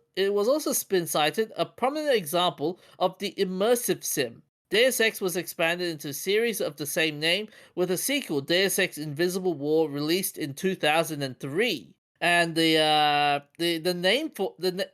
been cited a prominent example of the immersive sim. Deus Ex was expanded into a series of the same name, with a sequel, Deus Ex Invisible War, released in 2003. And the name for and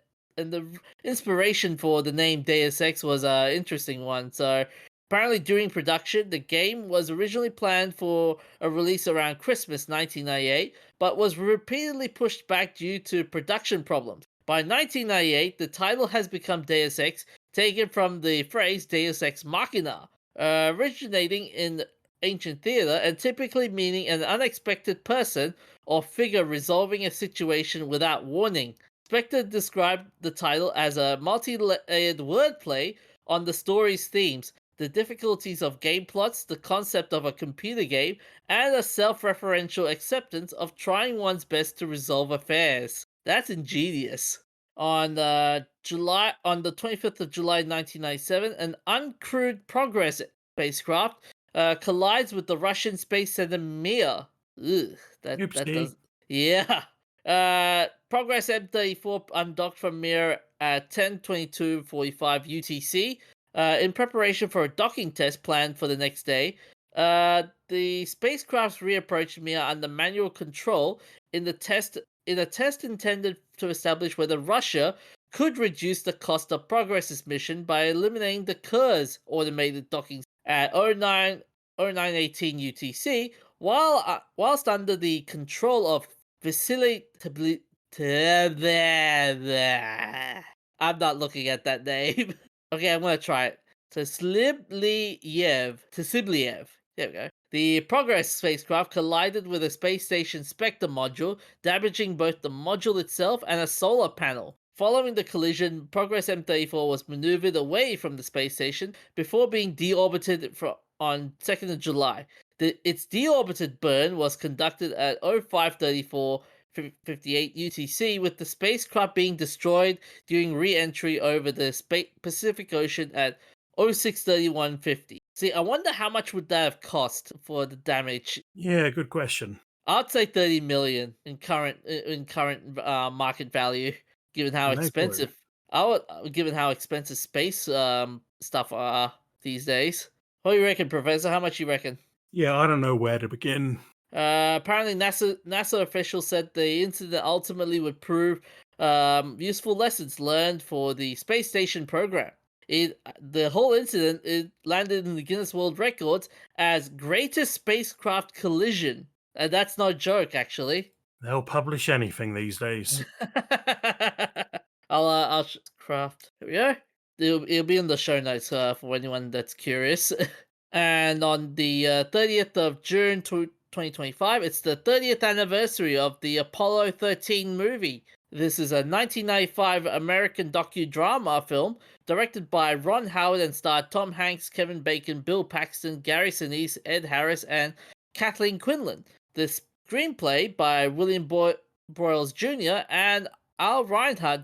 the inspiration for the name Deus Ex was an interesting one. So apparently, during production, the game was originally planned for a release around Christmas 1998, but was repeatedly pushed back due to production problems. By 1998, the title has become Deus Ex, taken from the phrase Deus Ex Machina, originating in ancient theater and typically meaning an unexpected person or figure resolving a situation without warning. Spectre described the title as a multi-layered wordplay on the story's themes, the difficulties of game plots, the concept of a computer game, and a self-referential acceptance of trying one's best to resolve affairs. That's ingenious. On the 25th of July 1997, an uncrewed Progress spacecraft collides with the Russian space center Mir. Ugh, that Oopsie. does. Yeah. Progress M34 undocked from Mir at 10:22:45 UTC in preparation for a docking test planned for the next day. The spacecraft reapproached Mir under manual control in a test intended to establish whether Russia could reduce the cost of Progress's mission by eliminating the Kur's automated docking at 09:18 UTC, whilst under the control of Vasily I'm not looking at that name. Okay, I'm gonna try it. Tsibliev. There we go. The Progress spacecraft collided with a space station Spectre module, damaging both the module itself and a solar panel. Following the collision, Progress M34 was maneuvered away from the space station before being deorbited on 2nd of July. Its deorbited burn was conducted at 05:34:58 UTC, with the spacecraft being destroyed during re-entry over the Pacific Ocean at 06:31:50. See, I wonder how much would that have cost for the damage. Yeah, good question. I'd say 30 million in current market value, given how No clue. expensive given how expensive space stuff are these days. What do you reckon, Professor? How much you reckon? Yeah, I don't know where to begin. Apparently, NASA officials said the incident ultimately would prove useful lessons learned for the space station program. The whole incident, it landed in the Guinness World Records as greatest spacecraft collision, and that's no joke, actually. They'll publish anything these days. Craft. Here we go. It'll be in the show notes for anyone that's curious. And on the 30th of June 2025, it's the 30th anniversary of the Apollo 13 movie. This is a 1995 American docudrama film directed by Ron Howard and starred Tom Hanks, Kevin Bacon, Bill Paxton, Gary Sinise, Ed Harris, and Kathleen Quinlan. The screenplay by William Broyles Jr. and Al Reinhardt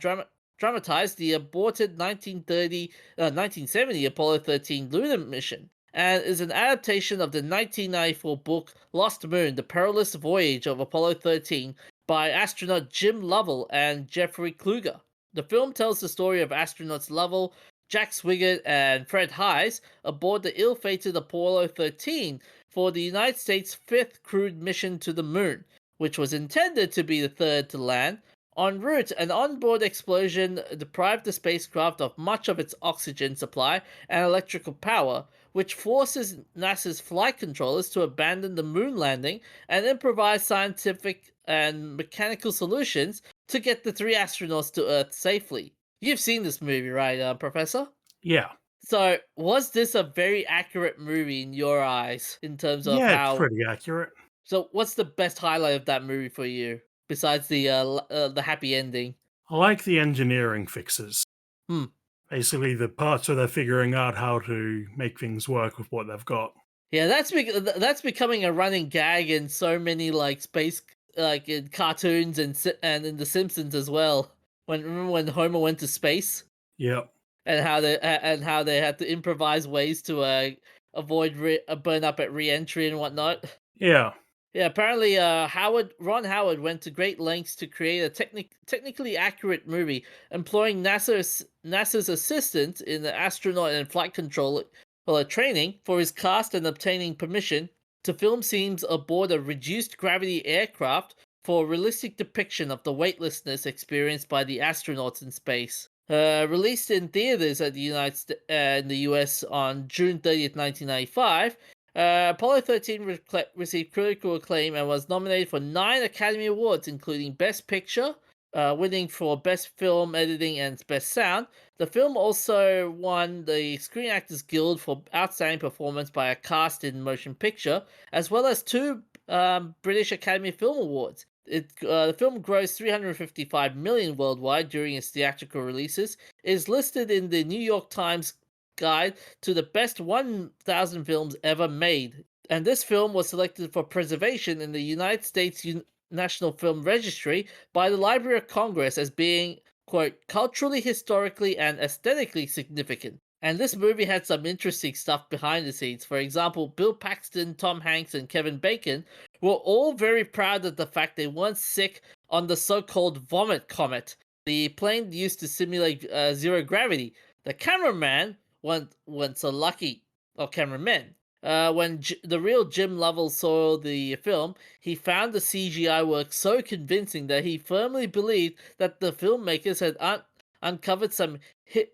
dramatized the aborted 1970 Apollo 13 lunar mission and is an adaptation of the 1994 book Lost Moon, The Perilous Voyage of Apollo 13 by astronaut Jim Lovell and Jeffrey Kluger. The film tells the story of astronauts Lovell, Jack Swigert, and Fred Haise aboard the ill-fated Apollo 13 for the United States' fifth crewed mission to the moon, which was intended to be the third to land. En route, an onboard explosion deprived the spacecraft of much of its oxygen supply and electrical power, which forces NASA's flight controllers to abandon the moon landing and improvise scientific and mechanical solutions to get the three astronauts to Earth safely. You've seen this movie, right, Professor? Yeah. So, was this a very accurate movie in your eyes in terms of Yeah, it's how? pretty accurate. So, what's the best highlight of that movie for you besides the happy ending? I like the engineering fixes. Hmm. Basically, the parts where they're figuring out how to make things work with what they've got. Yeah, that's becoming a running gag in so many like space like in cartoons and in The Simpsons as well. Remember when Homer went to space Yep. and how they had to improvise ways to avoid burn up at re-entry and whatnot. Yeah. Yeah, apparently, Ron Howard went to great lengths to create a technically accurate movie, employing NASA's assistant in the astronaut and flight control training for his cast and obtaining permission to film scenes aboard a reduced gravity aircraft for a realistic depiction of the weightlessness experienced by the astronauts in space. Released in theaters at in the US on June 30th, 1995. Apollo 13 received critical acclaim and was nominated for 9 Academy Awards, including Best Picture, winning for Best Film Editing and Best Sound. The film also won the Screen Actors Guild for Outstanding Performance by a Cast in Motion Picture, as well as 2 British Academy Film Awards. The film grossed $355 million worldwide during its theatrical releases. It is listed in the New York Times Guide to the Best 1,000 Films Ever Made. And this film was selected for preservation in the United States National Film Registry by the Library of Congress as being, quote, culturally, historically, and aesthetically significant. And this movie had some interesting stuff behind the scenes. For example, Bill Paxton, Tom Hanks, and Kevin Bacon were all very proud of the fact they weren't sick on the so-called vomit comet, the plane used to simulate zero gravity. The cameraman wasn't so lucky, or cameramen. When the real Jim Lovell saw the film, he found the CGI work so convincing that he firmly believed that the filmmakers had uncovered some hitherto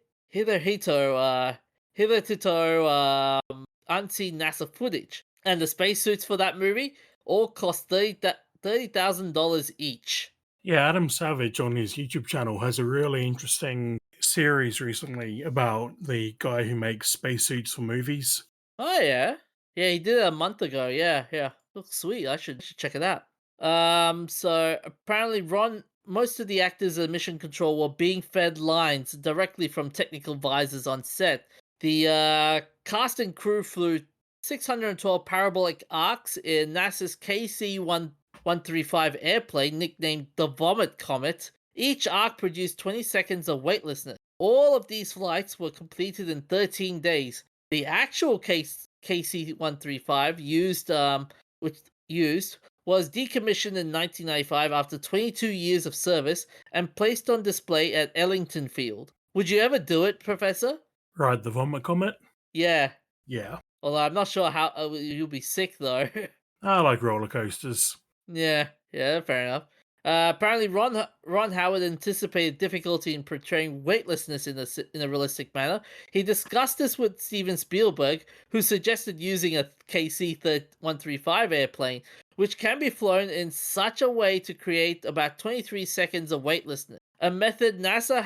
unseen NASA footage. And the spacesuits for that movie all cost $30,000 each. Yeah, Adam Savage on his YouTube channel has a really interesting series recently about the guy who makes spacesuits for movies. Oh yeah, yeah, he did it a month ago. Yeah, looks sweet. I should check it out. So apparently, most of the actors at Mission Control were being fed lines directly from technical visors on set. The cast and crew flew 612 parabolic arcs in NASA's KC-135 airplane, nicknamed the Vomit Comet. Each arc produced 20 seconds of weightlessness. All of these flights were completed in 13 days. The actual KC-135 was decommissioned in 1995 after 22 years of service and placed on display at Ellington Field. Would you ever do it, Professor? Ride the Vomit Comet? Yeah. Yeah. Although I'm not sure how you'll be sick though. I like roller coasters. Yeah, fair enough. Apparently, Ron Howard anticipated difficulty in portraying weightlessness in a realistic manner. He discussed this with Steven Spielberg, who suggested using a KC-135 airplane, which can be flown in such a way to create about 23 seconds of weightlessness, a method NASA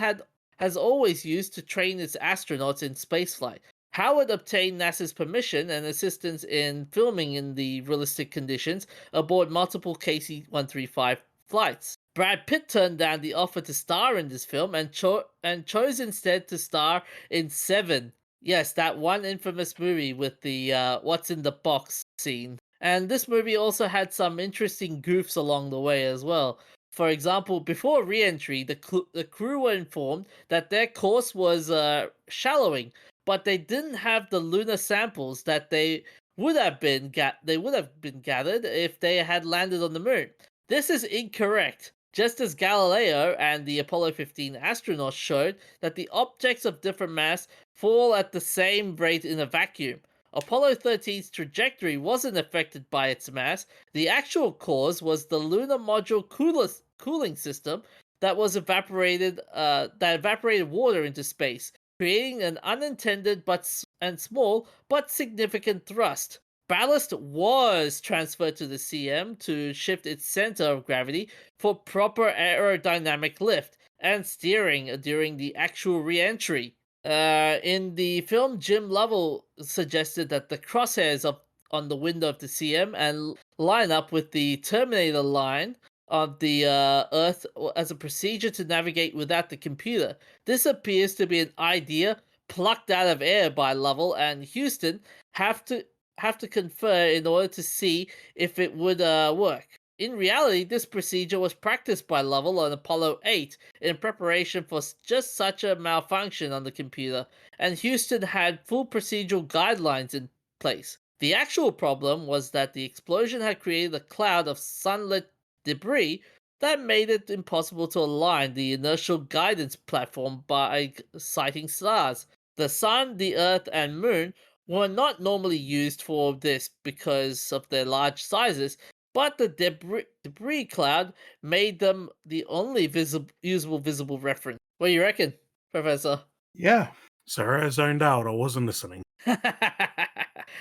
has always used to train its astronauts in spaceflight. Howard obtained NASA's permission and assistance in filming in the realistic conditions aboard multiple KC-135 flights. Brad Pitt turned down the offer to star in this film and chose instead to star in Seven. Yes, that one infamous movie with the "What's in the box" scene. And this movie also had some interesting goofs along the way as well. For example, before re-entry, the crew were informed that their course was shallowing, but they didn't have the lunar samples that they would have been gathered if they had landed on the moon. This is incorrect. Just as Galileo and the Apollo 15 astronauts showed that the objects of different mass fall at the same rate in a vacuum. Apollo 13's trajectory wasn't affected by its mass. The actual cause was the lunar module cooling system that evaporated water into space, creating an unintended and small but significant thrust. Ballast was transferred to the CM to shift its center of gravity for proper aerodynamic lift and steering during the actual re-entry. In the film, Jim Lovell suggested that the crosshairs on the window of the CM and line up with the Terminator line of the Earth as a procedure to navigate without the computer. This appears to be an idea plucked out of air by Lovell and Houston have to have to confer in order to see if it would work. In reality, this procedure was practiced by Lovell on Apollo 8 in preparation for just such a malfunction on the computer, and Houston had full procedural guidelines in place. The actual problem was that the explosion had created a cloud of sunlit debris that made it impossible to align the inertial guidance platform by sighting stars. The sun, the earth, and moon were not normally used for this because of their large sizes, but the debris cloud made them the only usable visible reference. What do you reckon, Professor? Yeah. Sorry, I zoned out. I wasn't listening.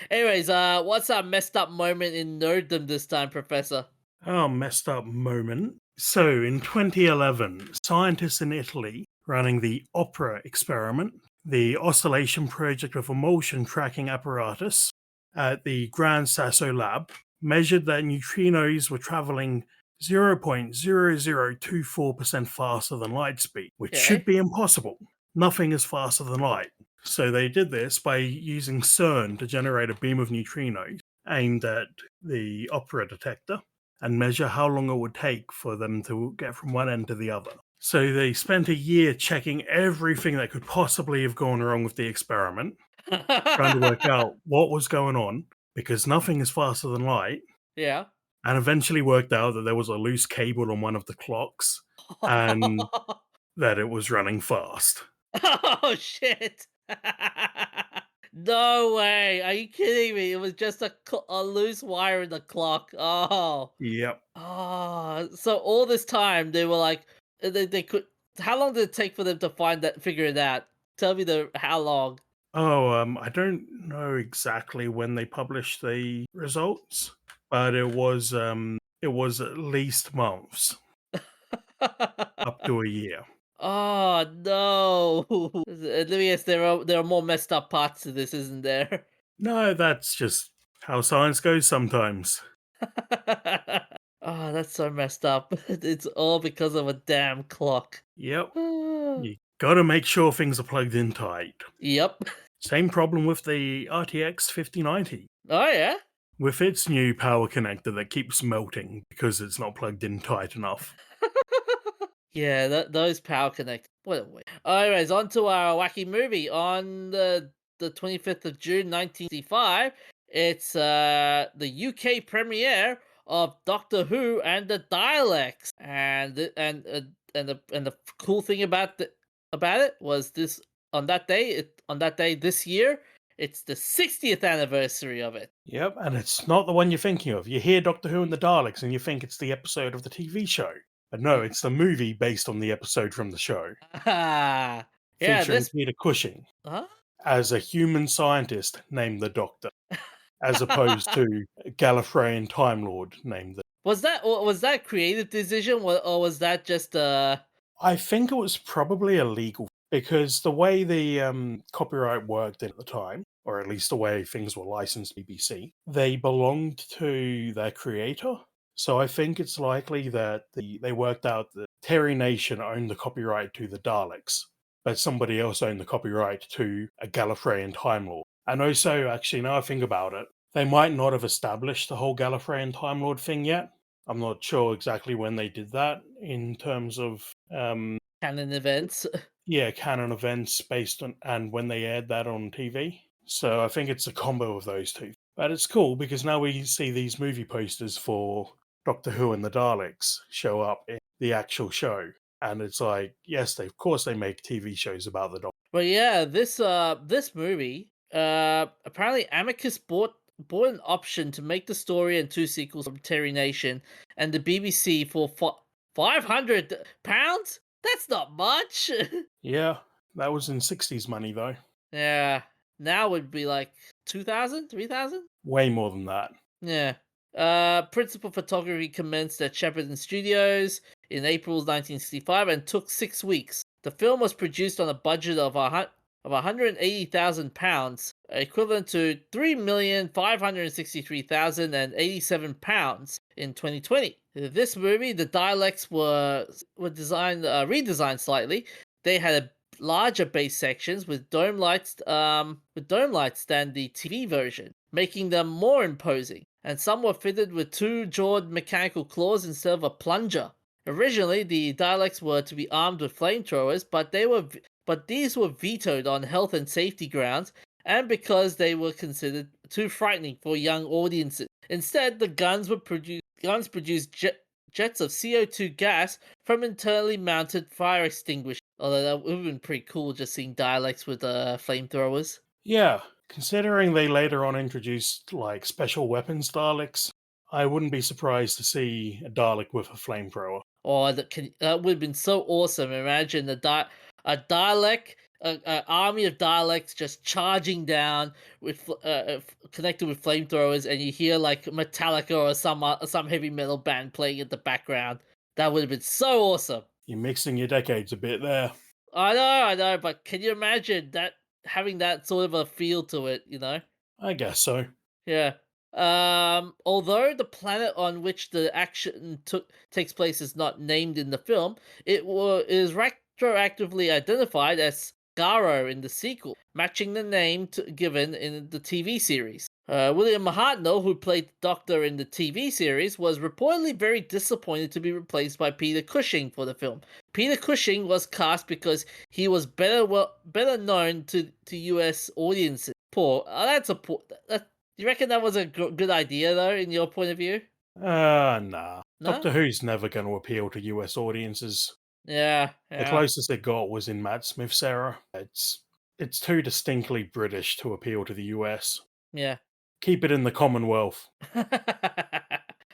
Anyways, what's our messed up moment in nerddom this time, Professor? Oh, messed up moment. So, in 2011, scientists in Italy running the OPERA experiment, the oscillation project of a motion tracking apparatus at the Gran Sasso lab, measured that neutrinos were traveling 0.0024% faster than light speed, which Okay. should be impossible. Nothing is faster than light. So they did this by using CERN to generate a beam of neutrinos aimed at the opera detector and measure how long it would take for them to get from one end to the other. So they spent a year checking everything that could possibly have gone wrong with the experiment, trying to work out what was going on, because nothing is faster than light, Yeah. and eventually worked out that there was a loose cable on one of the clocks and that it was running fast. Oh shit! No way! Are you kidding me? It was just a loose wire in the clock. Oh, Yep. So all this time they were like, they could. How long did it take for them to figure it out? Tell me how long. Oh, I don't know exactly when they published the results, but it was at least months, up to a year. Oh no! Let me guess. There are more messed up parts to this, isn't there? No, that's just how science goes sometimes. Oh, that's so messed up. It's all because of a damn clock. Yep. You gotta make sure things are plugged in tight. Yep. Same problem with the RTX 5090. Oh yeah. With its new power connector that keeps melting because it's not plugged in tight enough. Yeah, those power connectors. What a way. Anyways, on to our wacky movie. On the 25th of June 1965, it's the UK premiere of Doctor Who and the Dialects. And the cool thing about it was this on that day this year, it's the 60th anniversary of it. Yep, and it's not the one you're thinking of. You hear Doctor Who and the Daleks and you think it's the episode of the TV show. But no, it's the movie based on the episode from the show, Ah, yeah, featuring this Peter Cushing huh? as a human scientist named the Doctor, as opposed to a Gallifreyan Time Lord named the. Was that a creative decision, or was that just I think it was probably illegal because the way the copyright worked at the time, or at least the way things were licensed BBC, they belonged to their creator. So I think it's likely that they worked out that Terry Nation owned the copyright to the Daleks, but somebody else owned the copyright to a Gallifreyan Time Lord. And also, actually, now I think about it, they might not have established the whole Gallifreyan Time Lord thing yet. I'm not sure exactly when they did that in terms of Canon events. yeah, canon events based on and when they aired that on TV. So I think it's a combo of those two. But it's cool because now we see these movie posters for Doctor Who and the Daleks show up in the actual show. And it's like, yes, they of course they make TV shows about the Doctor. But yeah, this movie, apparently Amicus bought an option to make the story and two sequels from Terry Nation and the BBC for £500. That's not much. Yeah, that was in 60s money though. Yeah, now would be like 2,000, 3,000. Way more than that. Yeah. Principal photography commenced at Shepperton Studios in April 1965 and took 6 weeks. The film was produced on a budget of £180,000, equivalent to £3,563,087 in 2020. This movie, the dialects were designed redesigned slightly. They had a larger base sections with dome lights than the TV version, making them more imposing, and some were fitted with two jawed mechanical claws instead of a plunger. Originally, the dialects were to be armed with flamethrowers, but these were vetoed on health and safety grounds, and because they were considered too frightening for young audiences. Instead, the guns produced jets of CO2 gas from internally mounted fire extinguishers. Although that would have been pretty cool, just seeing dialects with flamethrowers. Yeah, considering they later on introduced like special weapons Daleks, I wouldn't be surprised to see a Dalek with a flamethrower. Oh, that would have been so awesome! Imagine a Dalek, a army of Daleks just charging down connected with flamethrowers, and you hear like Metallica or some heavy metal band playing in the background. That would have been so awesome. You're mixing your decades a bit there. I know, but can you imagine that having that sort of a feel to it? I guess so. Yeah. Although the planet on which the action takes place is not named in the film, is retroactively identified as Skaro in the sequel, matching the name given in the TV series. William Mahatnell, who played the Doctor in the TV series, was reportedly very disappointed to be replaced by Peter Cushing for the film. Peter Cushing was cast because he was better known to U.S. audiences. That's a poor. You reckon that was a good idea, though, in your point of view? Nah. No? Doctor Who's never going to appeal to US audiences. Yeah, The yeah, closest it got was in Matt Smith's era. It's too distinctly British to appeal to the US. yeah. Keep it in the Commonwealth.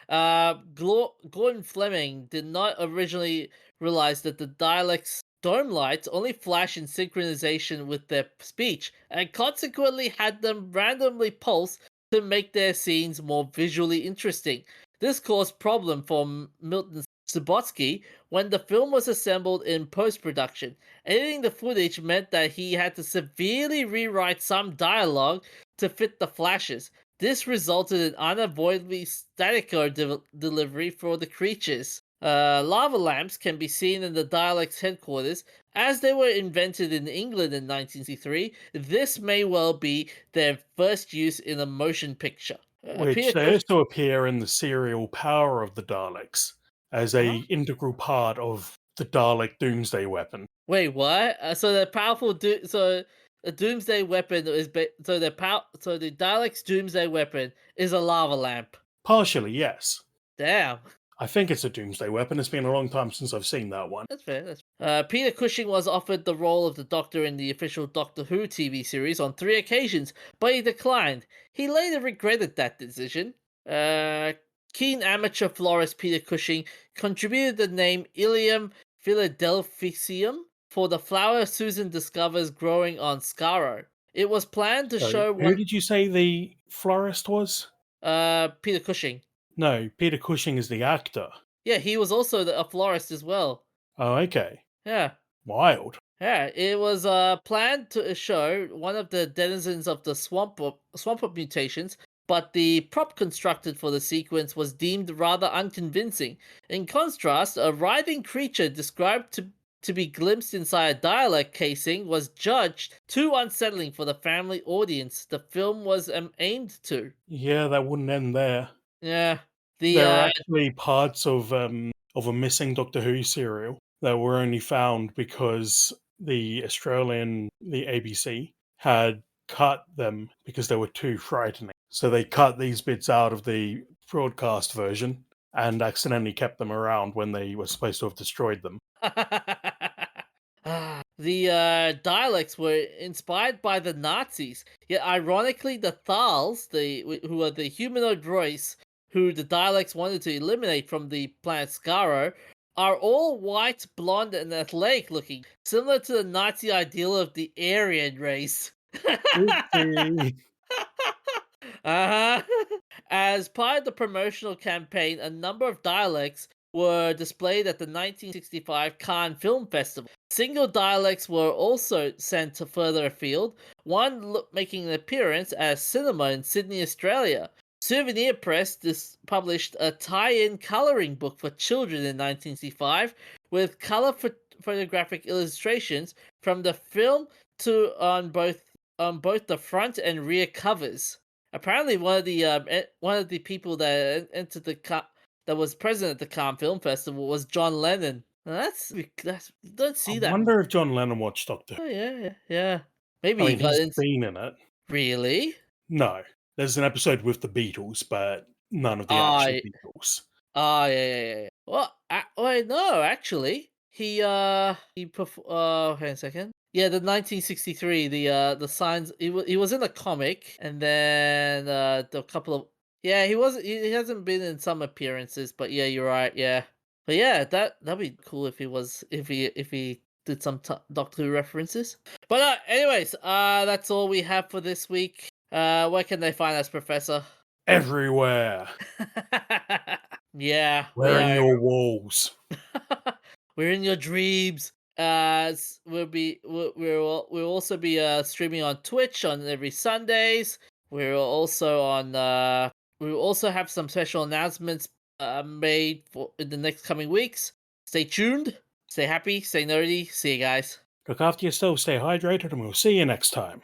Gordon Fleming did not originally realize that the dialect's dome lights only flash in synchronization with their speech, and consequently had them randomly pulse to make their scenes more visually interesting. This caused problem for Milton Subotsky when the film was assembled in post-production. Editing the footage meant that he had to severely rewrite some dialogue to fit the flashes. This resulted in unavoidably statico delivery for the creatures. Lava lamps can be seen in the Dialect's headquarters. As they were invented in England in 1963, this may well be their first use in a motion picture. Which Peter they Cush- also appear in the serial Power of the Daleks as a huh? integral part of the Dalek Doomsday Weapon. Wait, what? So the powerful so a doomsday weapon so the Dalek's doomsday weapon is a lava lamp. Partially, yes. Damn. I think it's a Doomsday Weapon. It's been a long time since I've seen that one. That's fair. Peter Cushing was offered the role of the Doctor in the official Doctor Who TV series on 3 occasions, but he declined. He later regretted that decision. Keen amateur florist Peter Cushing contributed the name Ilium philadelphiceum for the flower Susan discovers growing on Skaro. It was planned to So, show who one. did you say the florist was? Peter Cushing. No, Peter Cushing is the actor. Yeah, he was also a florist as well. Oh, okay. Yeah. Wild. Yeah, it was planned to show one of the denizens of the swamp of mutations but the prop constructed for the sequence was deemed rather unconvincing. In contrast, a writhing creature described to be glimpsed inside a dialect casing was judged too unsettling for the family audience the film was aimed to. Yeah, that wouldn't end there. Yeah. The There are actually parts of a missing Doctor Who serial that were only found because the ABC had cut them because they were too frightening. So they cut these bits out of the broadcast version and accidentally kept them around when they were supposed to have destroyed them. the dialects were inspired by the Nazis. Yet, ironically, the Thals, who are the humanoid race who the dialects wanted to eliminate from the planet Skaro, are all white, blonde, and athletic looking, similar to the Nazi ideal of the Aryan race. Oopsie. Uh-huh. As part of the promotional campaign, a number of dialects were displayed at the 1965 Cannes Film Festival. Single dialects were also sent to further afield, one making an appearance at a cinema in Sydney, Australia. Souvenir Press published a tie-in coloring book for children in 1965 with color photographic illustrations from the film to on both the front and rear covers. Apparently, one of the people that entered that was present at the Cannes Film Festival was John Lennon. Now that's you don't I see that. wonder if John Lennon watched Doctor Who. Oh yeah, yeah, yeah. I Maybe he mean, got he's in. been in it. Really? No, there's an episode with the Beatles, but none of the Ah, actual Beatles. yeah, yeah, yeah, yeah. Well, wait, no, actually, hang on a second. Yeah, the 1963, the signs. He was in a comic, and then the couple of yeah, he hasn't been in some appearances, but yeah, you're right. Yeah, but yeah, that'd be cool if he was if he did some Doctor Who references. But anyways, that's all we have for this week. Where can they find us, Professor? Everywhere. Yeah, we We're in are. your walls. We're in your dreams. We'll also be streaming on Twitch on every Sundays. We're also on. We will also have some special announcements made for in the next coming weeks. Stay tuned. Stay happy. Stay nerdy. See you guys. Look after yourself, stay hydrated, and we'll see you next time.